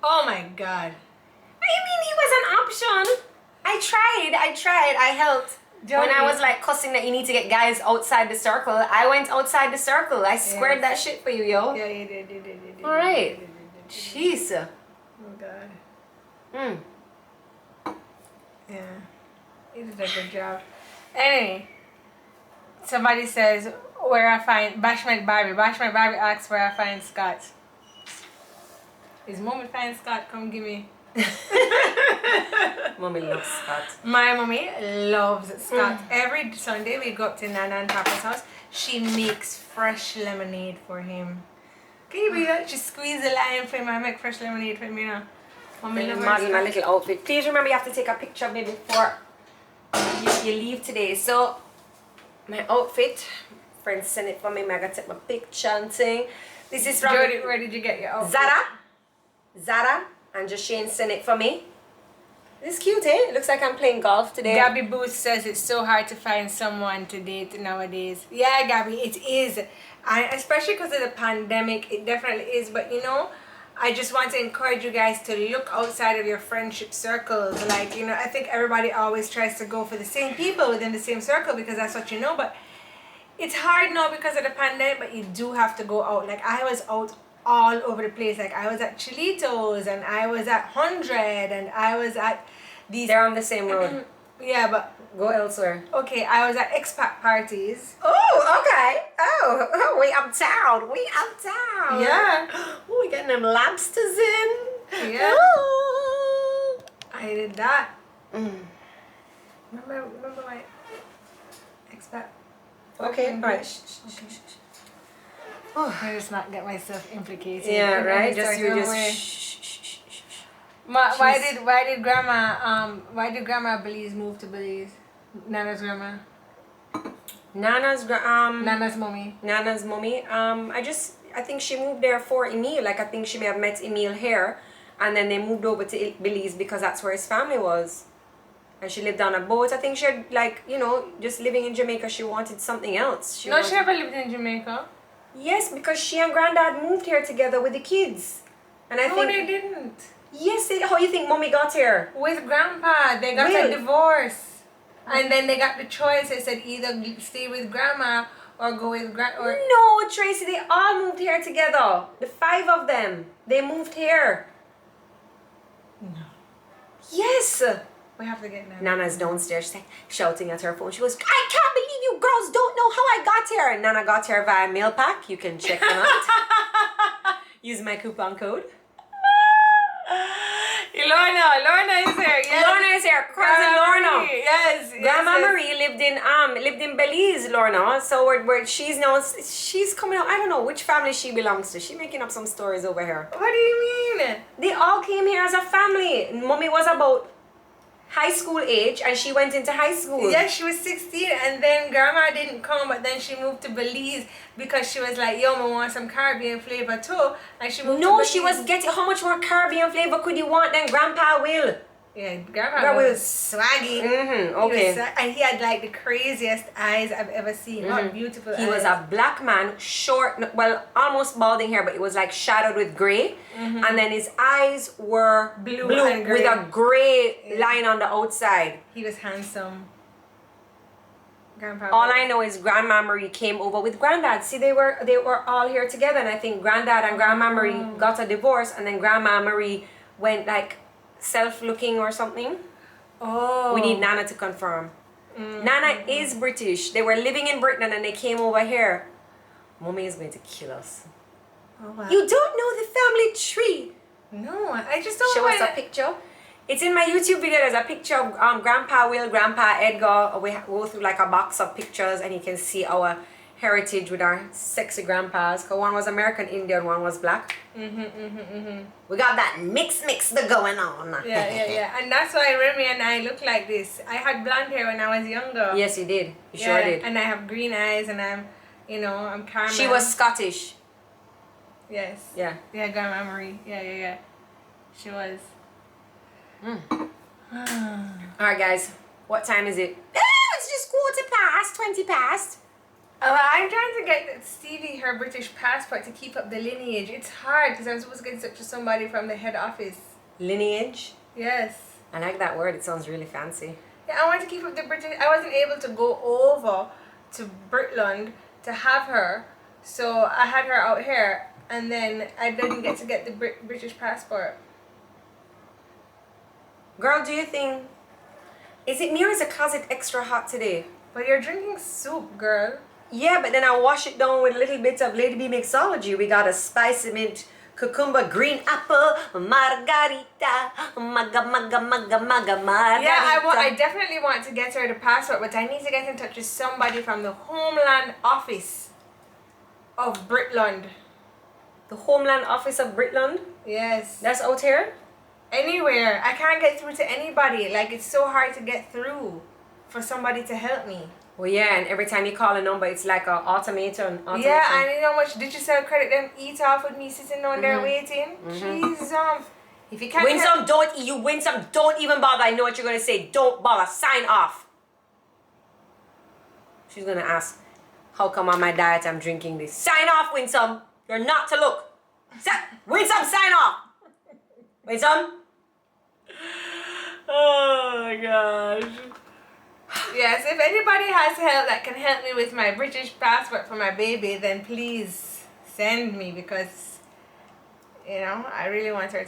Oh my God. What do you mean he was an option? I tried. I helped. Jodi. When I was like cussing that you need to get guys outside the circle, I went outside the circle. I squared that shit for you, yo. Yeah, you did. All right. Jeez. Oh God. Yeah. You did a good job. Anyway, somebody says where I find Bashment Barbie. Bashment Barbie asks where I find Scott. Is mommy find Scott? Come give me. Mommy loves Scott. My mommy loves Scott. Every Sunday we go up to Nana and Papa's house. She makes fresh lemonade for him. Can you believe that? She squeezes the lime for him and make fresh lemonade for him, you know. Mommy loves model my little outfit. Please remember you have to take a picture of me before you leave today. So my outfit, friends send it for me. I gotta take my picture and thing. This is from Jodi, where did you get your outfit? Zara and Joshane sent it for me. This is cute, eh? It looks like I'm playing golf today. Gabby Booth says it's so hard to find someone to date nowadays. Yeah, Gabby, it is. And especially because of the pandemic, it definitely is. But you know, I just want to encourage you guys to look outside of your friendship circles. Like, you know, I think everybody always tries to go for the same people within the same circle because that's what you know. But it's hard now because of the pandemic, but you do have to go out. Like, I was out all over the place. Like, I was at Chilitos and I was at 100 and I was at these... They're on the same road. Yeah, but... Go elsewhere. Okay, I was at expat parties. Oh, okay. Oh, we uptown. Yeah. Oh, we getting them lobsters in. Yeah. Oh. I did that. Remember my expat? Okay, all right. Oh, I just not get myself implicated. Yeah, in right. any Just sort you of just. way. Why did Grandma Belize move to Belize? Nana's grandma. Nana's mommy. Nana's mommy. I think she moved there for Emil. Like, I think she may have met Emil here, and then they moved over to Belize because that's where his family was. And she lived on a boat. I think she had, like, you know, just living in Jamaica, she wanted something else. She never lived in Jamaica. Yes, because she and Granddad moved here together with the kids. And I think they didn't. Yes, how you think Mommy got here? With Grandpa. They got a divorce. And then they got the choice. They said either stay with Grandma or go with No, Tracy, they all moved here together. The 5 of them. They moved here. No. Yes. We have to get Nana. Nana's downstairs. She's like shouting at her phone. She goes, I can't believe you girls don't know how I got here. And Nana got here via mail pack. You can check them out. Use my coupon code. Lorna is here. Yes. Lorna is here. Cousin Lorna. Yes. Grandma Marie lived in Belize, Lorna. So she's coming out. I don't know which family she belongs to. She's making up some stories over here. What do you mean? They all came here as a family. Mommy was about high school age and she went into high school. Yes, she was 16 and then Grandma didn't come, but then she moved to Belize because she was like, yo, I want some Caribbean flavor too. And she moved to Belize. She was getting, how much more Caribbean flavor could you want than Grandpa will? Yeah, grandpa was swaggy. Okay. And he had like the craziest eyes I've ever seen. What beautiful eyes. He was a black man, short, well, almost balding hair, but it was like shadowed with gray. And then his eyes were blue and gray. with a gray line on the outside. He was handsome. Grandpa. All I know is Grandma Marie came over with Granddad. See, they were all here together, and I think Granddad and Grandma Marie got a divorce, and then Grandma Marie went like self-looking or something. Oh. We need Nana to confirm. Nana is British. They were living in Britain and they came over here. Mommy is going to kill us. Oh, wow. You don't know the family tree. No, I just don't Show us a picture. It's in my YouTube video. There's a picture of Grandpa Will, Grandpa Edgar. We go through like a box of pictures and you can see our heritage with our sexy grandpas. Cause one was American Indian, one was black. We got that mix going on. Yeah. And that's why Remy and I look like this. I had blonde hair when I was younger. Yes, you did. You sure did. And I have green eyes and I'm caramel. She was Scottish. Yes. Yeah. Yeah, Grandma Marie. Yeah. She was. Alright guys, what time is it? It's just 20 past. I'm trying to get Stevie her British passport to keep up the lineage. It's hard because I'm supposed to get in touch with somebody from the head office. Lineage? Yes. I like that word. It sounds really fancy. Yeah, I want to keep up the British. I wasn't able to go over to Britland to have her, so I had her out here, and then I didn't get to get the British passport. Girl, do you think... Is it me or is the closet extra hot today? But you're drinking soup, girl. Yeah, but then I wash it down with a little bit of Lady B mixology. We got a spicy mint, cucumber, green apple, margarita, maga margarita. Yeah, I definitely want to get her the passport, but I need to get in touch with somebody from the Homeland Office of Britland. The Homeland Office of Britland? Yes. That's out here? Anywhere. I can't get through to anybody. Like, it's so hard to get through for somebody to help me. Well, yeah, and every time you call a number, it's like an automation. Yeah, and you know how much digital credit them eat off with me sitting down there waiting? Jeez, if you can't win some, don't even bother. I know what you're going to say. Don't bother. Sign off. She's going to ask, how come on my diet I'm drinking this? Sign off, win some. You're not to look. Win some, sign off. Win some. Oh my gosh. Yes, if anybody has help that can help me with my British passport for my baby, then please send me, because I really want to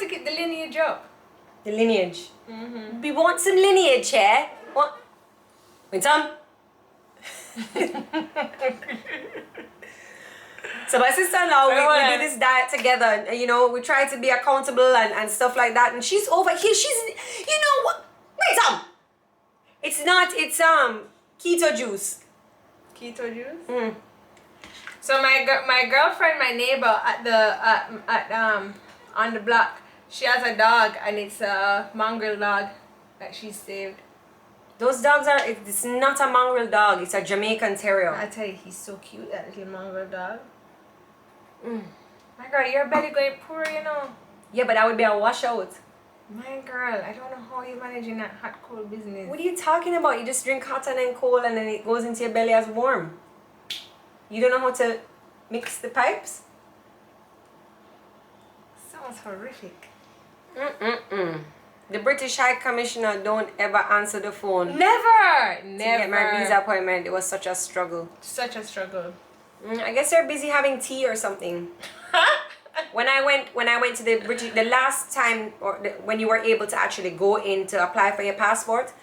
keep the lineage up. The lineage. We want some lineage here. What? Win some. So my sister-in-law, we do this diet together. We try to be accountable and stuff like that. And she's over here. She's, what? Wait some. It's not. It's keto juice. Keto juice. So my girlfriend, my neighbor on the block, she has a dog, and it's a mongrel dog that she saved. Those dogs are. It's not a mongrel dog. It's a Jamaican Terrier. I tell you, he's so cute, that little mongrel dog. My girl, your belly going poor, Yeah, but that would be a washout. My girl, I don't know how you're managing that hot cold business. What are you talking about? You just drink hot and then cold and then it goes into your belly as warm. You don't know how to mix the pipes? Sounds horrific. The British High Commissioner don't ever answer the phone. Never! To get my visa appointment, it was such a struggle. Such a struggle. I guess they're busy having tea or something. When I went to the last time, when you were able to actually go in to apply for your passport,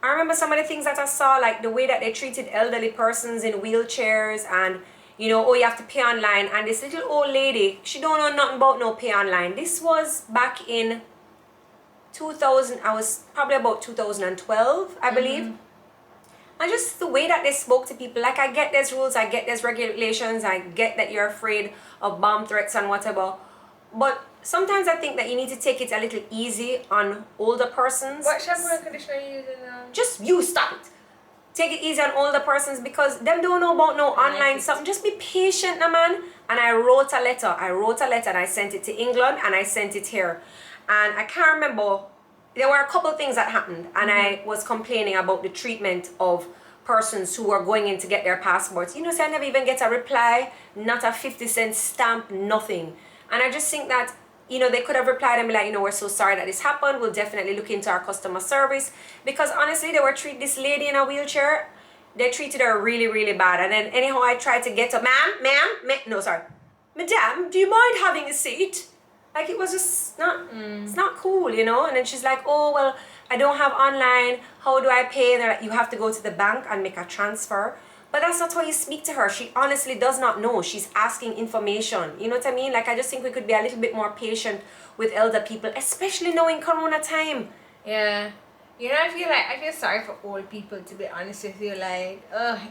I remember some of the things that I saw, like the way that they treated elderly persons in wheelchairs, and you have to pay online. And this little old lady, she don't know nothing about no pay online. This was back in 2000. I was probably about 2012, I believe. And just the way that they spoke to people, like, I get there's rules, I get there's regulations, I get that you're afraid of bomb threats and whatever, but sometimes I think that you need to take it a little easy on older persons. What shampoo and conditioner are you using now? Just you stop it. Take it easy on older persons, because them don't know about no online something. Just be patient, nah, man. And I wrote a letter and I sent it to England and I sent it here. And I can't remember there were a couple of things that happened, and I was complaining about the treatment of persons who were going in to get their passports. You know, so I never even get a reply, not a 50-cent stamp, nothing. And I just think that, you know, they could have replied and be like, you know, we're so sorry that this happened. We'll definitely look into our customer service. Because honestly, they were treating this lady in a wheelchair. They treated her really, really bad. And then anyhow, I tried to get up, madam, do you mind having a seat? Like, it was just not, it's not cool, you know? And then she's like, oh, well, I don't have online. How do I pay? And they're like, you have to go to the bank and make a transfer. But that's not how you speak to her. She honestly does not know. She's asking information. You know what I mean? Like, I just think we could be a little bit more patient with elder people, especially now in Corona time. Yeah. You know, I feel sorry for old people, to be honest with you. Like,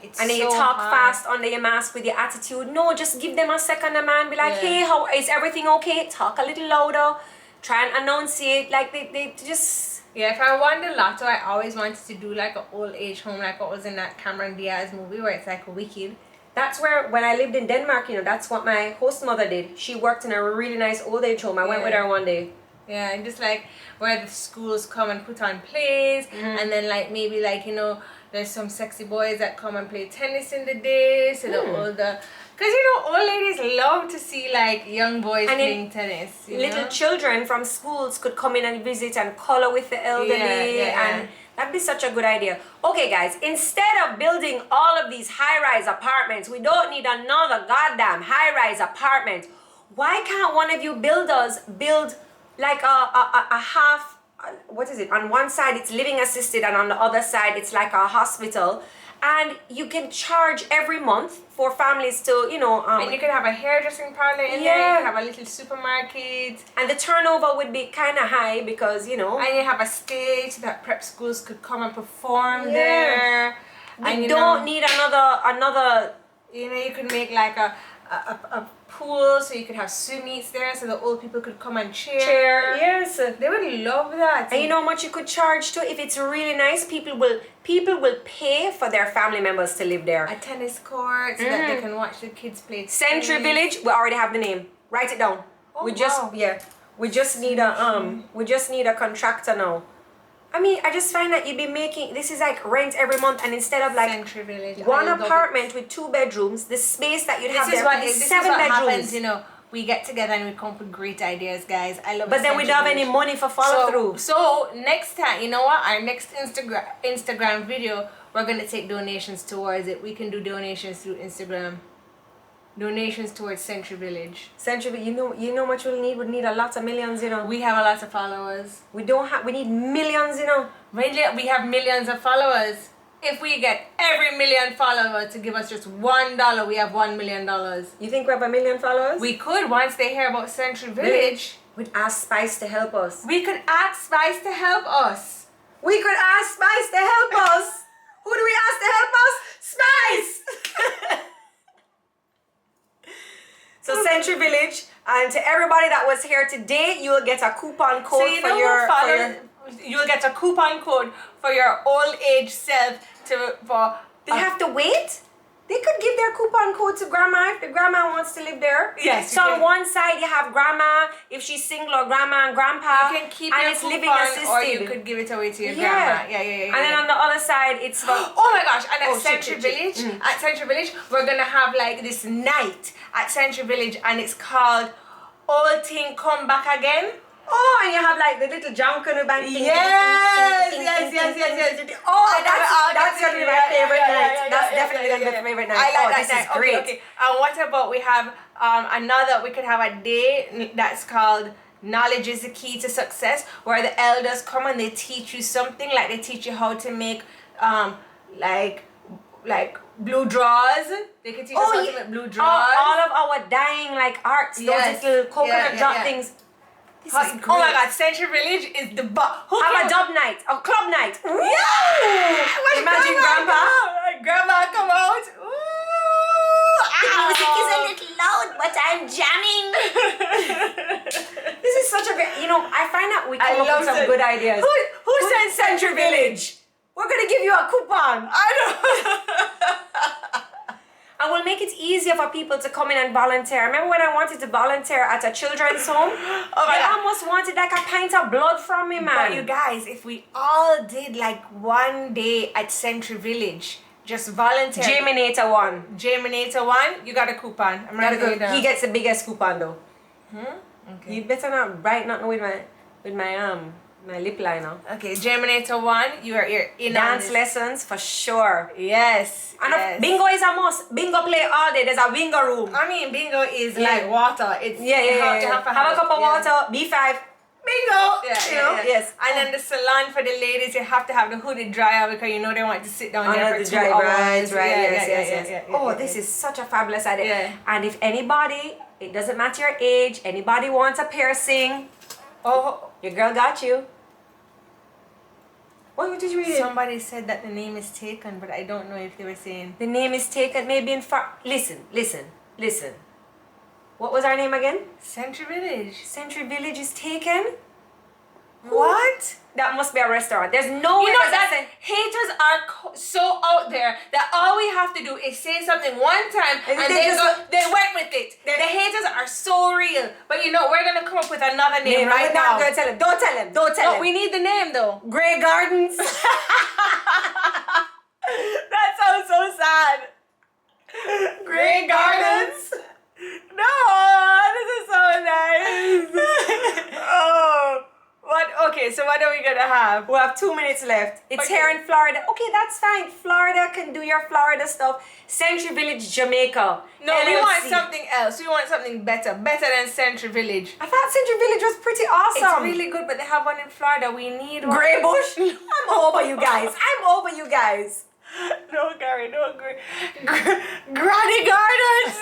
it's and then so you talk hard. fast under your mask with your attitude. No, just give them a second, man. Be like, hey, how is everything okay? Talk a little louder. Try and enunciate. Like, they just... Yeah, if I won the lotto, I always wanted to do like an old age home, like what was in that Cameron Diaz movie where it's like wicked. That's where, when I lived in Denmark, you know, that's what my host mother did. She worked in a really nice old age home. I went with her one day. Yeah, and just like where the schools come and put on plays, and then like maybe like, you know, there's some sexy boys that come and play tennis in the day, so the older, because you know, old ladies love to see like young boys and playing tennis. Little children from schools could come in and visit and color with the elderly, and that'd be such a good idea. Okay guys, instead of building all of these high-rise apartments, we don't need another goddamn high-rise apartment. Why can't one of you builders build like a half, what is it? On one side it's living assisted and on the other side it's like a hospital, and you can charge every month for families to, you know, and you can have a hairdressing parlor in there, you can have a little supermarket, and the turnover would be kind of high because, you know, and you have a stage that prep schools could come and perform there. And you don't need another, you know, you could make like a pool, so you could have swim meets there, so the old people could come and cheer. Yes, they would love that. And you know how much you could charge too? If it's really nice, people will pay for their family members to live there. A tennis court, so that they can watch the kids play. Century Village. We already have the name. Write it down. Oh, we just need a contractor now. I mean, I just find that you'd be making, this is like rent every month, and instead of like Century Village, one apartment with 2 bedrooms, the space that you'd have there could be 7 bedrooms. Happens, you know, we get together and we come up with great ideas, guys. I love it. But then we don't have any money for follow through. So next time, you know what? Our next Instagram video, we're gonna take donations towards it. We can do donations through Instagram. Donations towards Century Village. You know much we'll need? We'll need a lot of millions, you know. We have a lot of followers. We need millions, you know. We have millions of followers. If we get every million followers to give us just $1, we have $1 million. You think we have 1 million followers? We could, once they hear about Century Village. We'd ask Spice to help us. We could ask Spice to help us. We could ask Spice to help us. Who do we ask to help us? Spice! So Century Village, and to everybody that was here today, you will get a coupon code you'll get a coupon code for your old age self They have to wait? They could give their coupon code to grandma if the grandma wants to live there. Yes. So on one side you have grandma, if she's single, or grandma and grandpa. You can keep and your it's coupon, living assisted. or you could give it away to your grandma. Yeah. And then on the other side it's oh my gosh, and at Century Village, we're gonna have like this night at Century Village, and it's called All Thing Come Back Again. Oh, and you have like the little junk in the bank. Yes. Oh, that's gonna be my favorite night. That's definitely gonna be my favorite night. I like that this night. is great. Okay. And what about we have we could have a day that's called Knowledge is the Key to Success, where the elders come and they teach you something, like they teach you how to make like blue drawers. They can teach us how to make blue drawers. All of our dying like arts, those little coconut drop things. This is great. Oh my God, Century Village is the Have a dub night, a club night. Ooh. Yeah! Imagine Grandma come out. Ooh! The music is a little loud, but I'm jamming. This is such a great, I find that we come up with some good ideas. Who said Century Village? We're gonna give you a coupon. I know. And we'll I'll make it easier for people to come in and volunteer. Remember when I wanted to volunteer at a children's home? They almost wanted like a pint of blood from me, man. But you guys, if we all did like one day at Century Village, just volunteer. Germinator 1. Germinator 1, you got a coupon. I'm not going He gets the biggest coupon though. Okay. You better not write nothing with my lip liner. Okay, Germinator 1, you're in Dance lessons for sure. Yes. And bingo is a must. Bingo play all day. There's a bingo room. I mean, bingo is like water. It's you have a cup of water. B5. Bingo. Yes. And then the salon for the ladies, you have to have the hooded dryer because you know they want to sit down there for 2 Right. hours. Yes. This is such a fabulous idea. Yeah. And if anybody, it doesn't matter your age, anybody wants a piercing, your girl got you. What did you read? Somebody said that the name is taken, but I don't know if they were saying the name is taken. Maybe in Listen. What was our name again? Century Village. Century Village is taken. What? That must be a restaurant. There's no way. You know that haters are so out there that all we have to do is say something one time and they went with it. The haters are so real. But you know, we're gonna come up with another name right now. Don't tell him. Don't tell him. We need the name though. Grey Gardens. That sounds so sad. Grey Gardens. No, this is so nice. Okay, so what are we gonna have? We have 2 minutes left. It's here in Florida. Okay, that's fine. Florida can do your Florida stuff. Century Village, Jamaica. No, LLC. We want something else. We want something better than Century Village. I thought Century Village was pretty awesome. It's really good, but they have one in Florida. We need one. Grey Bush. I'm over you guys. No, Gary, no. Granny Gardens.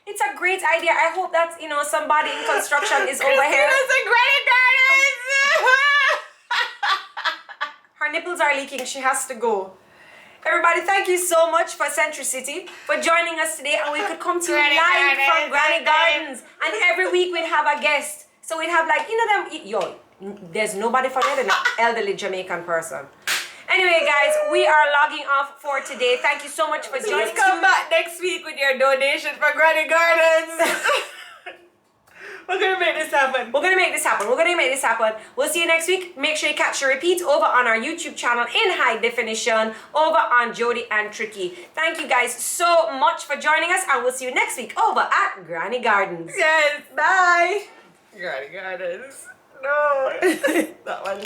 It's a great idea. I hope that, somebody in construction is over here. It's a Granny Gardens. Her nipples are leaking. She has to go. Everybody, thank you so much for Century City for joining us today. And we could come to you live from Granny Gardens. And every week we'd have a guest. So we'd have there's nobody for that, an elderly Jamaican person. Anyway, guys, we are logging off for today. Thank you so much for joining us. Please come back next week with your donation for Granny Gardens. We're going to make this happen. We'll see you next week. Make sure you catch the repeat over on our YouTube channel in high definition over on Jodi and Tricky. Thank you guys so much for joining us, and we'll see you next week over at Granny Gardens. Yes, bye. Granny Gardens. No. That one.